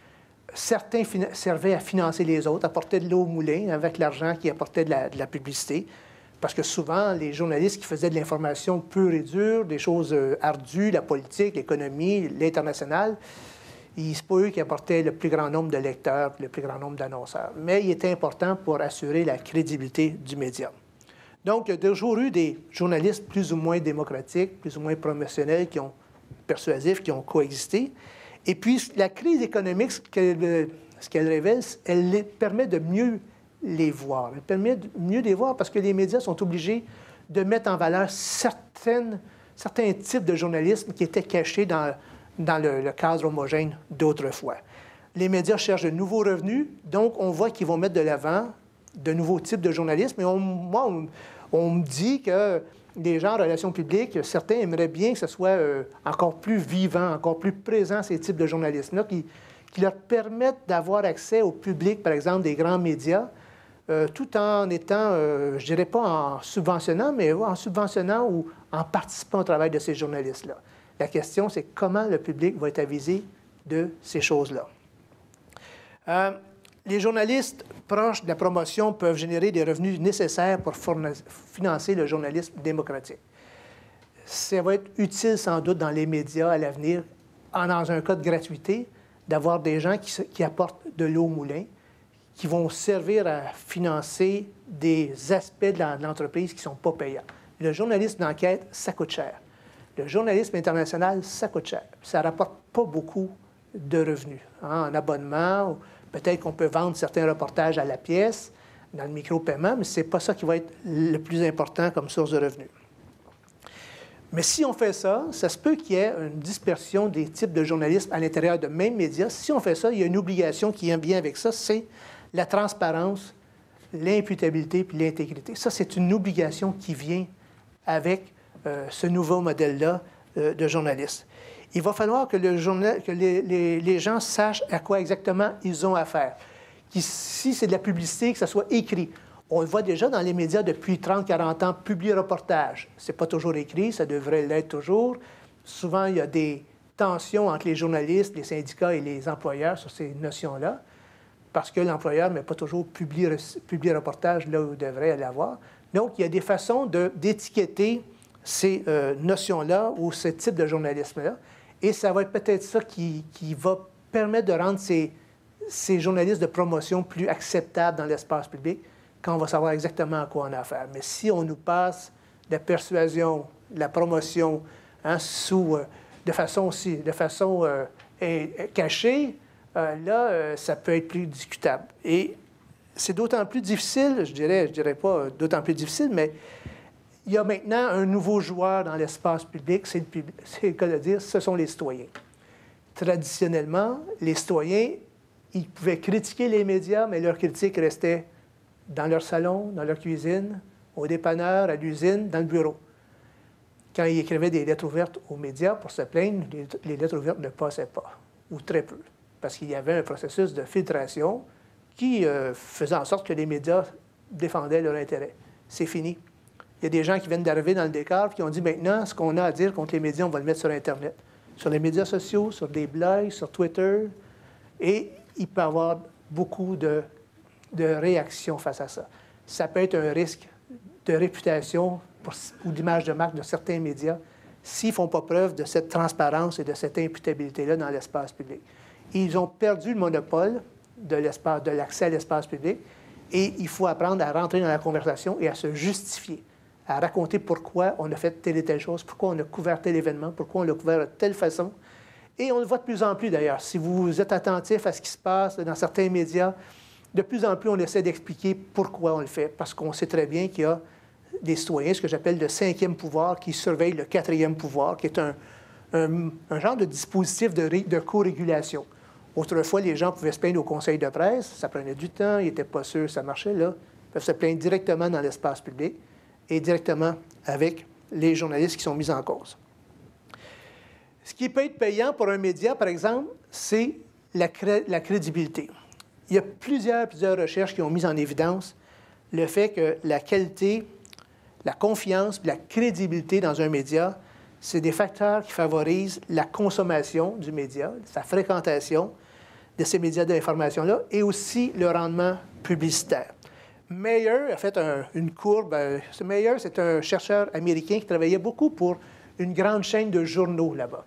Certains servaient à financer les autres, apportaient de l'eau au moulin avec l'argent qui apportait de la publicité. Parce que souvent, les journalistes qui faisaient de l'information pure et dure, des choses ardues, la politique, l'économie, l'international, c'est pas eux qui apportaient le plus grand nombre de lecteurs, le plus grand nombre d'annonceurs. Mais il était important pour assurer la crédibilité du média. Donc, il y a toujours eu des journalistes plus ou moins démocratiques, plus ou moins promotionnels, persuasifs, qui ont coexisté. Et puis, la crise économique, ce qu'elle révèle, elle les permet de mieux les voir. Elle permet de mieux les voir parce que les médias sont obligés de mettre en valeur certains types de journalisme qui étaient cachés dans le cadre homogène d'autrefois. Les médias cherchent de nouveaux revenus, donc on voit qu'ils vont mettre de l'avant de nouveaux types de journalisme. Et on me dit que les gens en relations publiques, certains aimeraient bien que ce soit encore plus vivant, encore plus présent, ces types de journalisme-là, qui leur permettent d'avoir accès au public, par exemple, des grands médias, tout en étant, je dirais pas en subventionnant, mais en subventionnant ou en participant au travail de ces journalistes-là. La question, c'est comment le public va être avisé de ces choses-là. Les journalistes proches de la promotion peuvent générer des revenus nécessaires pour financer le journalisme démocratique. Ça va être utile sans doute dans les médias à l'avenir, dans un cas de gratuité, d'avoir des gens qui apportent de l'eau au moulin, qui vont servir à financer des aspects de l'entreprise qui ne sont pas payants. Le journalisme d'enquête, ça coûte cher. Le journalisme international, ça coûte cher. Ça ne rapporte pas beaucoup de revenus. En abonnement, peut-être qu'on peut vendre certains reportages à la pièce, dans le micro-paiement, mais ce n'est pas ça qui va être le plus important comme source de revenus. Mais si on fait ça, ça se peut qu'il y ait une dispersion des types de journalisme à l'intérieur de mêmes médias. Si on fait ça, il y a une obligation qui vient avec ça, c'est la transparence, l'imputabilité puis l'intégrité. Ça, c'est une obligation qui vient avec ce nouveau modèle-là de journaliste. Il va falloir que les gens sachent à quoi exactement ils ont affaire. Si c'est de la publicité, que ça soit écrit. On le voit déjà dans les médias depuis 30-40 ans, publier reportage. Ce n'est pas toujours écrit, ça devrait l'être toujours. Souvent, il y a des tensions entre les journalistes, les syndicats et les employeurs sur ces notions-là, parce que l'employeur ne met pas toujours publier reportage là où il devrait l'avoir. Donc, il y a des façons d'étiqueter ces notions-là ou ce type de journalisme-là. Et ça va être peut-être ça qui va permettre de rendre ces journalistes de promotion plus acceptables dans l'espace public quand on va savoir exactement à quoi on a affaire. Mais si on nous passe de la persuasion, de la promotion, de façon cachée, là, ça peut être plus discutable. Et c'est d'autant plus difficile, je dirais pas d'autant plus difficile, mais il y a maintenant un nouveau joueur dans l'espace public, c'est le cas de dire, ce sont les citoyens, traditionnellement, les citoyens, ils pouvaient critiquer les médias, mais leur critique restait dans leur salon, dans leur cuisine, au dépanneur, à l'usine, dans le bureau. Quand ils écrivaient des lettres ouvertes aux médias pour se plaindre, les lettres ouvertes ne passaient pas, ou très peu, parce qu'il y avait un processus de filtration qui faisait en sorte que les médias défendaient leur intérêt. C'est fini. Il y a des gens qui viennent d'arriver dans le décor et qui ont dit maintenant, ce qu'on a à dire contre les médias, on va le mettre sur Internet, sur les médias sociaux, sur des blogs, sur Twitter, et il peut y avoir beaucoup de réactions face à ça. Ça peut être un risque de réputation ou d'image de marque de certains médias s'ils ne font pas preuve de cette transparence et de cette imputabilité-là dans l'espace public. Ils ont perdu le monopole de l'accès à l'espace public et il faut apprendre à rentrer dans la conversation et à se justifier, à raconter pourquoi on a fait telle et telle chose, pourquoi on a couvert tel événement, pourquoi on l'a couvert de telle façon. Et on le voit de plus en plus, d'ailleurs. Si vous êtes attentif à ce qui se passe dans certains médias, de plus en plus, on essaie d'expliquer pourquoi on le fait, parce qu'on sait très bien qu'il y a des citoyens, ce que j'appelle le 5e pouvoir, qui surveille le 4e pouvoir, qui est un genre de dispositif de co-régulation. Autrefois, les gens pouvaient se plaindre au conseil de presse, ça prenait du temps, ils n'étaient pas sûrs que ça marchait. Là, ils peuvent se plaindre directement dans l'espace public et directement avec les journalistes qui sont mis en cause. Ce qui peut être payant pour un média, par exemple, c'est la crédibilité. Il y a plusieurs recherches qui ont mis en évidence le fait que la qualité, la confiance et la crédibilité dans un média, c'est des facteurs qui favorisent la consommation du média, sa fréquentation de ces médias d'information-là et aussi le rendement publicitaire. Mayer a fait une courbe. Mayer, c'est un chercheur américain qui travaillait beaucoup pour une grande chaîne de journaux là-bas.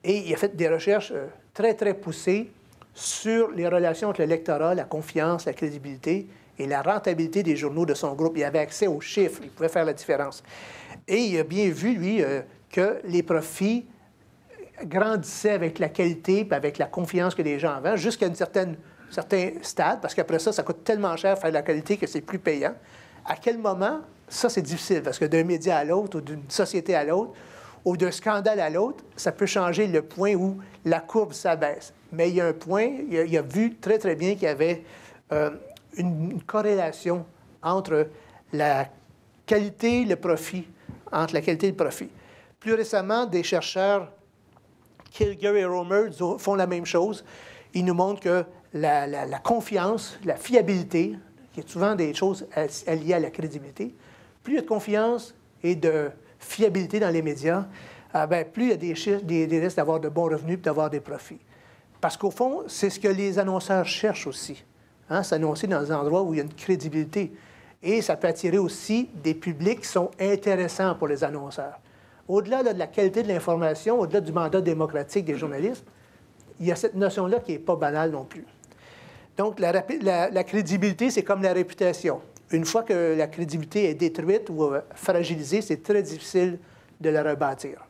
Et il a fait des recherches très, très poussées sur les relations entre le lectorat, la confiance, la crédibilité et la rentabilité des journaux de son groupe. Il avait accès aux chiffres, il pouvait faire la différence. Et il a bien vu, lui, que les profits grandissaient avec la qualité et avec la confiance que les gens avaient, jusqu'à un certain stade, parce qu'après ça, ça coûte tellement cher faire de la qualité que c'est plus payant. À quel moment? Ça, c'est difficile, parce que d'un média à l'autre, ou d'une société à l'autre, ou d'un scandale à l'autre, ça peut changer le point où la courbe s'abaisse. Mais il y a un point, il a vu très, très bien qu'il y avait une corrélation entre la qualité et le profit, entre la qualité et le profit. Plus récemment, des chercheurs, Kilger et Romer, font la même chose. Ils nous montrent que la confiance, la fiabilité, qui est souvent des choses liées à la crédibilité, plus il y a de confiance et de fiabilité dans les médias, plus il y a des risques d'avoir de bons revenus et d'avoir des profits. Parce qu'au fond, c'est ce que les annonceurs cherchent aussi. S'annoncer dans des endroits où il y a une crédibilité. Et ça peut attirer aussi des publics qui sont intéressants pour les annonceurs. Au-delà de la qualité de l'information, au-delà du mandat démocratique des journalistes, il y a cette notion-là qui n'est pas banale non plus. Donc, la crédibilité, c'est comme la réputation. Une fois que la crédibilité est détruite ou fragilisée, c'est très difficile de la rebâtir.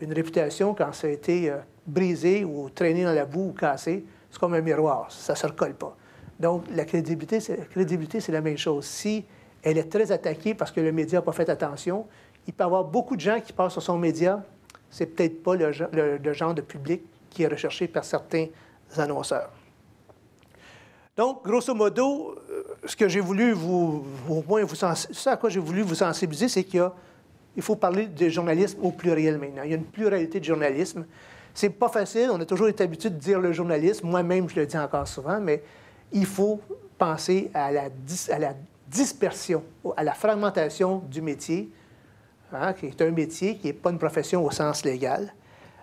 Une réputation, quand ça a été brisé ou traîné dans la boue ou cassé, c'est comme un miroir, ça ne se recolle pas. Donc, la crédibilité, c'est la même chose. Si elle est très attaquée parce que le média n'a pas fait attention, il peut y avoir beaucoup de gens qui passent sur son média. C'est peut-être pas le genre de public qui est recherché par certains annonceurs. Donc, grosso modo, ce que j'ai voulu ce à quoi j'ai voulu vous sensibiliser, c'est qu'il faut parler de journalisme au pluriel maintenant. Il y a une pluralité de journalisme. C'est pas facile, on a toujours été habitué de dire le journalisme. Moi-même, je le dis encore souvent, mais il faut penser à la dispersion, à la fragmentation du métier, qui est un métier qui n'est pas une profession au sens légal.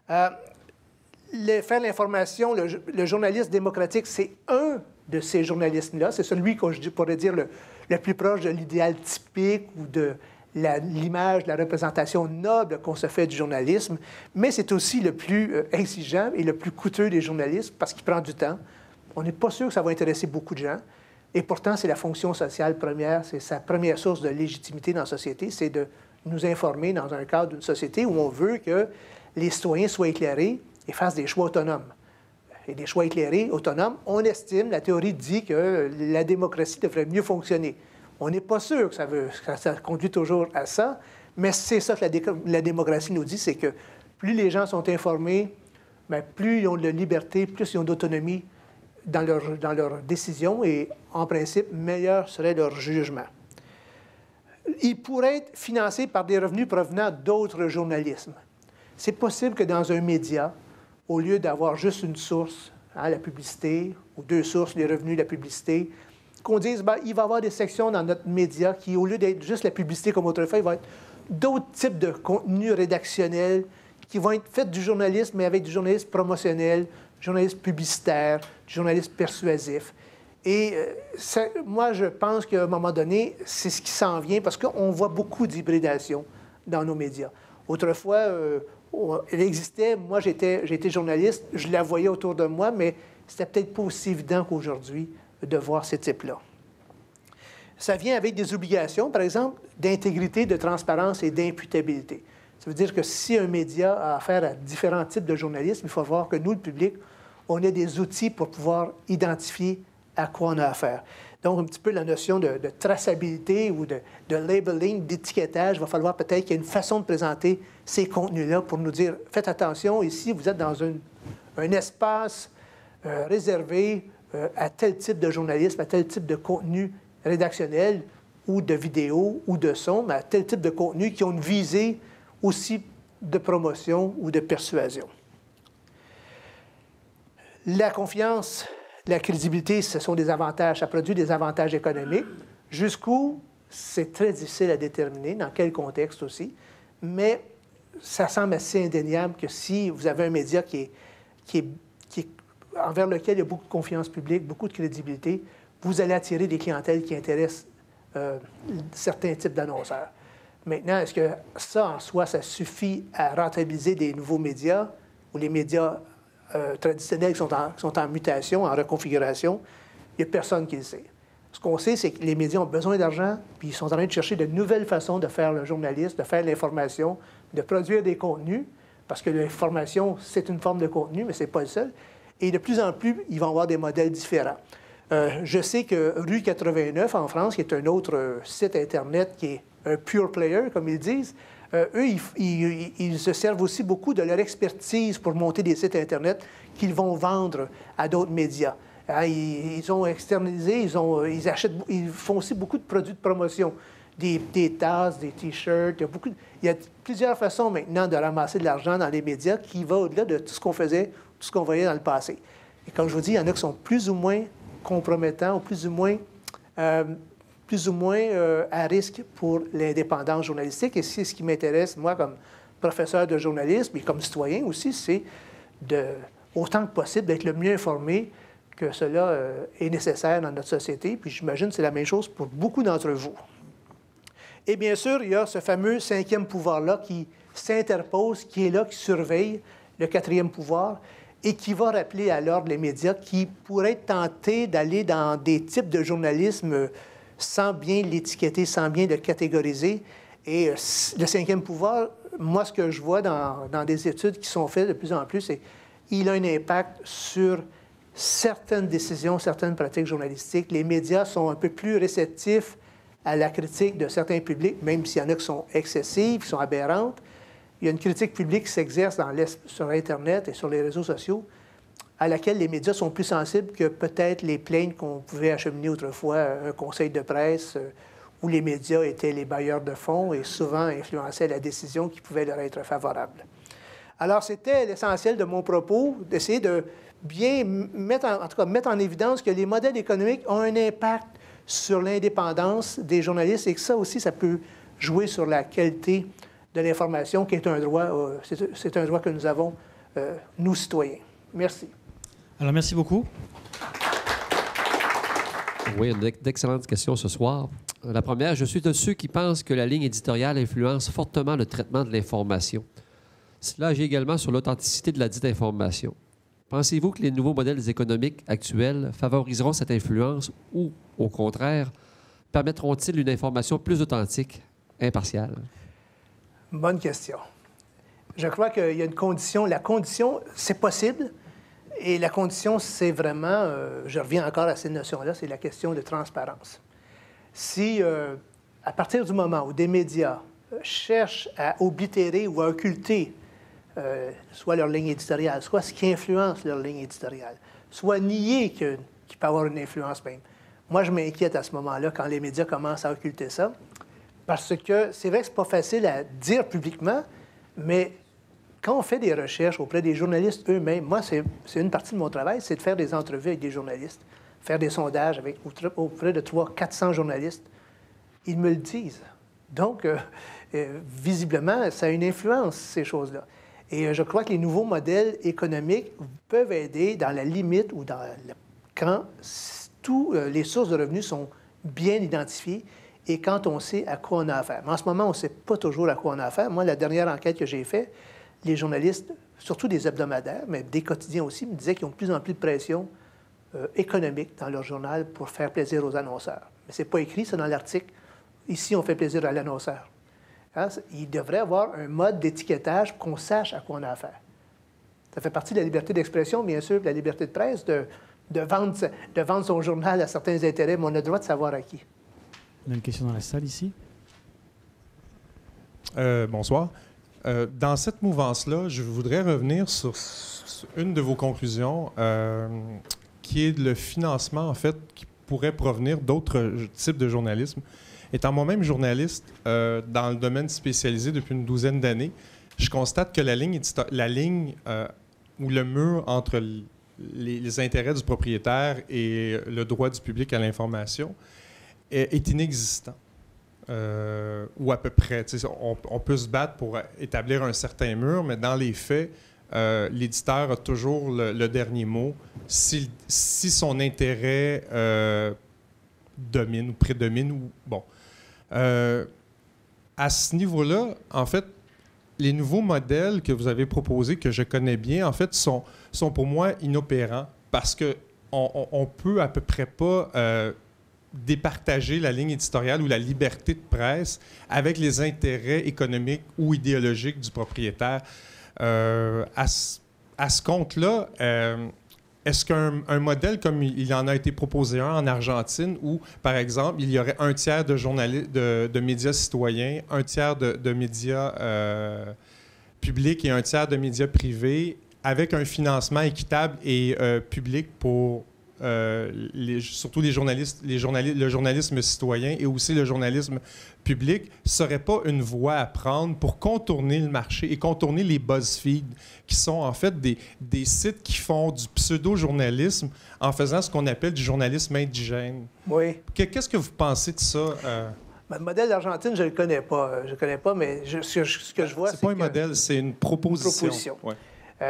Faire l'information, le journaliste démocratique, c'est un de ces journalistes-là. C'est celui que je pourrais dire le plus proche de l'idéal typique ou de l'image, la représentation noble qu'on se fait du journalisme, mais c'est aussi le plus exigeant et le plus coûteux des journalistes parce qu'il prend du temps. On n'est pas sûr que ça va intéresser beaucoup de gens. Et pourtant, c'est la fonction sociale première, c'est sa première source de légitimité dans la société, c'est de nous informer dans un cadre d'une société où on veut que les citoyens soient éclairés et fassent des choix autonomes. Et des choix éclairés, autonomes, on estime, la théorie dit que la démocratie devrait mieux fonctionner. On n'est pas sûr que ça conduit toujours à ça, mais c'est ça que la démocratie nous dit, c'est que plus les gens sont informés, mais plus ils ont de liberté, plus ils ont d'autonomie dans leurs décisions et, en principe, meilleur serait leur jugement. Ils pourraient être financés par des revenus provenant d'autres journalismes. C'est possible que dans un média, au lieu d'avoir juste une source, la publicité, ou deux sources, les revenus de la publicité, qu'on dise, bien, il va y avoir des sections dans notre média qui, au lieu d'être juste la publicité comme autrefois, il va être d'autres types de contenus rédactionnels qui vont être faits du journalisme, mais avec du journalisme promotionnel, du journalisme publicitaire, du journalisme persuasif. Et moi, je pense qu'à un moment donné, c'est ce qui s'en vient parce qu'on voit beaucoup d'hybridation dans nos médias. Autrefois, elle existait, moi j'ai été journaliste, je la voyais autour de moi, mais c'était peut-être pas aussi évident qu'aujourd'hui de voir ces types-là. Ça vient avec des obligations, par exemple, d'intégrité, de transparence et d'imputabilité. Ça veut dire que si un média a affaire à différents types de journalisme, il faut voir que nous, le public, on a des outils pour pouvoir identifier à quoi on a affaire. Donc, un petit peu la notion de traçabilité ou de labeling, d'étiquetage, il va falloir peut-être qu'il y ait une façon de présenter ces contenus-là pour nous dire, faites attention, ici, vous êtes dans un espace réservé à tel type de journalisme, à tel type de contenu rédactionnel ou de vidéo ou de son, mais à tel type de contenu qui ont une visée aussi de promotion ou de persuasion. La confiance, la crédibilité, ce sont des avantages, ça produit des avantages économiques. Jusqu'où, c'est très difficile à déterminer, dans quel contexte aussi, mais ça semble assez indéniable que si vous avez un média envers lequel il y a beaucoup de confiance publique, beaucoup de crédibilité, vous allez attirer des clientèles qui intéressent certains types d'annonceurs. Maintenant, est-ce que ça, en soi, ça suffit à rentabiliser des nouveaux médias ou les médias traditionnels qui sont en mutation, en reconfiguration? Il n'y a personne qui le sait. Ce qu'on sait, c'est que les médias ont besoin d'argent, puis ils sont en train de chercher de nouvelles façons de faire le journalisme, de faire l'information, de produire des contenus, parce que l'information, c'est une forme de contenu, mais ce n'est pas le seul. Et de plus en plus, ils vont avoir des modèles différents. Je sais que Rue 89, en France, qui est un autre site Internet qui est un pure player, comme ils disent, eux, ils se servent aussi beaucoup de leur expertise pour monter des sites Internet qu'ils vont vendre à d'autres médias. Ils ont externalisé, ils font aussi beaucoup de produits de promotion, des tasses, des T-shirts. Il y a plusieurs façons maintenant de ramasser de l'argent dans les médias qui va au-delà de tout ce qu'on faisait, tout ce qu'on voyait dans le passé. Et comme je vous dis, il y en a qui sont plus ou moins compromettants ou plus ou moins à risque pour l'indépendance journalistique. Et c'est ce qui m'intéresse, moi, comme professeur de journalisme et comme citoyen aussi, c'est autant que possible d'être le mieux informé que cela est nécessaire dans notre société. Puis j'imagine que c'est la même chose pour beaucoup d'entre vous. Et bien sûr, il y a ce fameux cinquième pouvoir-là qui s'interpose, qui est là, qui surveille le quatrième pouvoir et qui va rappeler à l'ordre les médias qui pourraient être tentés d'aller dans des types de journalisme sans bien l'étiqueter, sans bien le catégoriser. Et le cinquième pouvoir, moi, ce que je vois dans des études qui sont faites de plus en plus, c'est qu'il a un impact sur certaines décisions, certaines pratiques journalistiques. Les médias sont un peu plus réceptifs à la critique de certains publics, même s'il y en a qui sont excessives, qui sont aberrantes. Il y a une critique publique qui s'exerce sur Internet et sur les réseaux sociaux, à laquelle les médias sont plus sensibles que peut-être les plaintes qu'on pouvait acheminer autrefois à un conseil de presse où les médias étaient les bailleurs de fonds et souvent influençaient la décision qui pouvait leur être favorable. Alors, c'était l'essentiel de mon propos, d'essayer de bien mettre en évidence que les modèles économiques ont un impact sur l'indépendance des journalistes et que ça aussi, ça peut jouer sur la qualité de l'information, qui est un droit, c'est un droit que nous avons, nous, citoyens. Merci. Alors, merci beaucoup. Oui, d'excellentes questions ce soir. La première, je suis de ceux qui pensent que la ligne éditoriale influence fortement le traitement de l'information. Cela agit également sur l'authenticité de la dite information. Pensez-vous que les nouveaux modèles économiques actuels favoriseront cette influence ou, au contraire, permettront-ils une information plus authentique, impartiale? Bonne question. Je crois qu'il y a une condition. La condition, c'est possible. Et la condition, c'est vraiment, je reviens encore à cette notion-là, c'est la question de transparence. Si, à partir du moment où des médias cherchent à oblitérer ou à occulter soit leur ligne éditoriale, soit ce qui influence leur ligne éditoriale, soit nier qu'il peut avoir une influence même. Moi, je m'inquiète à ce moment-là quand les médias commencent à occulter ça, parce que c'est vrai que ce n'est pas facile à dire publiquement, mais quand on fait des recherches auprès des journalistes eux-mêmes, moi, c'est une partie de mon travail, c'est de faire des entrevues avec des journalistes, faire des sondages auprès de 300-400 journalistes. Ils me le disent. Donc, visiblement, ça a une influence, ces choses-là. Et je crois que les nouveaux modèles économiques peuvent aider dans la limite ou quand tous les sources de revenus sont bien identifiées et quand on sait à quoi on a affaire. Mais en ce moment, on ne sait pas toujours à quoi on a affaire. Moi, la dernière enquête que j'ai faite, les journalistes, surtout des hebdomadaires, mais des quotidiens aussi, me disaient qu'ils ont de plus en plus de pression économique dans leur journal pour faire plaisir aux annonceurs. Mais ce n'est pas écrit, c'est dans l'article. Ici, on fait plaisir à l'annonceur. Hein? Il devrait y avoir un mode d'étiquetage pour qu'on sache à quoi on a affaire. Ça fait partie de la liberté d'expression, bien sûr, de la liberté de presse, de vendre son journal à certains intérêts, mais on a le droit de savoir à qui. On a une question dans la salle, ici. Bonsoir. Dans cette mouvance-là, je voudrais revenir sur une de vos conclusions, qui est le financement, en fait, qui pourrait provenir d'autres types de journalisme. Étant moi-même journaliste dans le domaine spécialisé depuis une douzaine d'années, je constate que la ligne ou le mur entre les intérêts du propriétaire et le droit du public à l'information est inexistant. Ou à peu près. On peut se battre pour établir un certain mur, mais dans les faits, l'éditeur a toujours le dernier mot si son intérêt domine ou prédomine. Bon. À ce niveau-là, en fait, les nouveaux modèles que vous avez proposés, que je connais bien, en fait, sont pour moi inopérants parce qu'on peut à peu près pas départager la ligne éditoriale ou la liberté de presse avec les intérêts économiques ou idéologiques du propriétaire. À ce compte-là, est-ce qu'un modèle comme il en a été proposé en Argentine où, par exemple, il y aurait un tiers de médias citoyens, un tiers de médias publics et un tiers de médias privés avec un financement équitable et public pour surtout le journalisme citoyen et aussi le journalisme public, serait pas une voie à prendre pour contourner le marché et contourner les BuzzFeed, qui sont en fait des sites qui font du pseudo-journalisme en faisant ce qu'on appelle du journalisme indigène. Oui. Qu'est-ce que vous pensez de ça? Le modèle d'Argentine, je ne le connais pas. Je connais pas, mais ce que je vois, c'est pas un modèle, c'est une proposition. Ouais.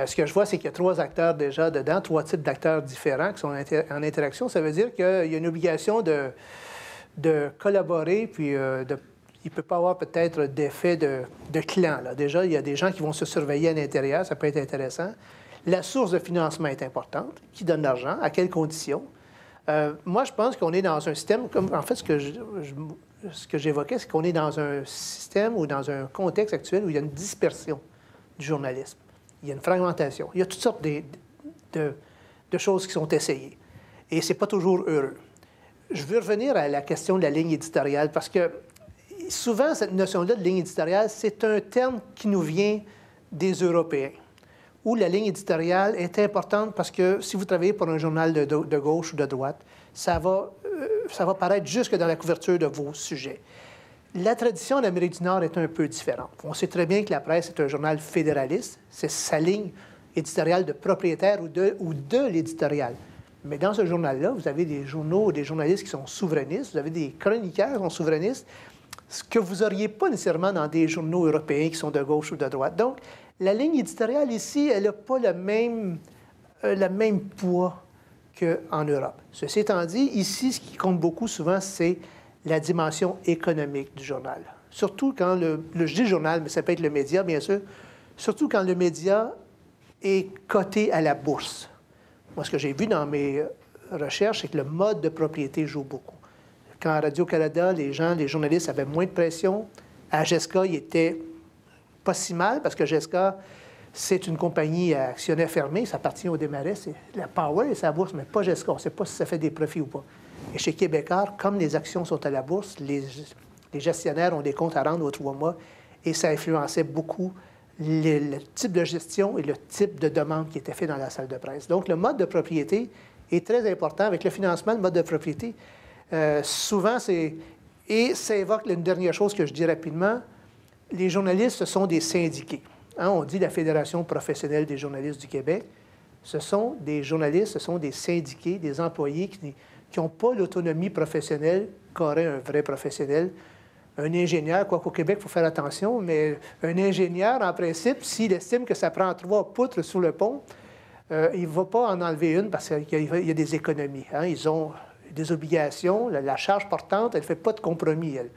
Ce que je vois, c'est qu'il y a 3 acteurs déjà dedans, 3 types d'acteurs différents qui sont en interaction. Ça veut dire qu'il y a une obligation de collaborer, puis il ne peut pas avoir peut-être d'effet de clan. Là. Déjà, il y a des gens qui vont se surveiller à l'intérieur, ça peut être intéressant. La source de financement est importante. Qui donne l'argent? À quelles conditions? Moi, je pense qu'on est dans un système, en fait, ce que j'évoquais, c'est qu'on est dans un système ou dans un contexte actuel où il y a une dispersion du journalisme. Il y a une fragmentation. Il y a toutes sortes de choses qui sont essayées. Et ce n'est pas toujours heureux. Je veux revenir à la question de la ligne éditoriale parce que souvent, cette notion-là de ligne éditoriale, c'est un terme qui nous vient des Européens, où la ligne éditoriale est importante parce que si vous travaillez pour un journal de gauche ou de droite, ça va paraître jusque dans la couverture de vos sujets. La tradition en Amérique du Nord est un peu différente. On sait très bien que la presse est un journal fédéraliste. C'est sa ligne éditoriale de propriétaire ou de l'éditorial. Mais dans ce journal-là, vous avez des journaux, des journalistes qui sont souverainistes, vous avez des chroniqueurs qui sont souverainistes, ce que vous n'auriez pas nécessairement dans des journaux européens qui sont de gauche ou de droite. Donc, la ligne éditoriale ici, elle n'a pas le même poids qu'en Europe. Ceci étant dit, ici, ce qui compte beaucoup souvent, c'est la dimension économique du journal. Surtout quand je dis journal, mais ça peut être le média, bien sûr, surtout quand le média est coté à la bourse. Moi, ce que j'ai vu dans mes recherches, c'est que le mode de propriété joue beaucoup. Quand à Radio-Canada, les journalistes avaient moins de pression, à GESCA, il était pas si mal, parce que GESCA, c'est une compagnie à actionnaire fermé, ça appartient au Desmarais, c'est la Power et sa bourse, mais pas GESCA. On ne sait pas si ça fait des profits ou pas. Et chez Québécois, comme les actions sont à la bourse, les gestionnaires ont des comptes à rendre aux 3 mois et ça influençait beaucoup le type de gestion et le type de demande qui était fait dans la salle de presse. Donc, le mode de propriété est très important. Avec le financement, le mode de propriété, souvent, c'est... Et ça évoque une dernière chose que je dis rapidement. Les journalistes, ce sont des syndiqués. Hein, on dit la Fédération professionnelle des journalistes du Québec. Ce sont des journalistes, ce sont des syndiqués, des employés qui n'ont pas l'autonomie professionnelle qu'aurait un vrai professionnel. Un ingénieur, quoiqu'au Québec, il faut faire attention, mais un ingénieur, en principe, s'il estime que ça prend 3 poutres sur le pont, il ne va pas en enlever une parce qu'il y a des économies. Hein. Ils ont des obligations. La charge portante, elle ne fait pas de compromis, elle.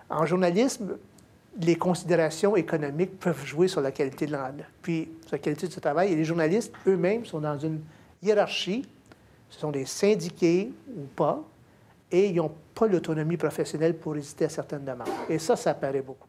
En journalisme, les considérations économiques peuvent jouer sur la qualité de puis sur la qualité du travail. Et les journalistes eux-mêmes sont dans une hiérarchie. Ce sont des syndiqués ou pas. Et ils n'ont pas l'autonomie professionnelle pour résister à certaines demandes. Et ça paraît beaucoup.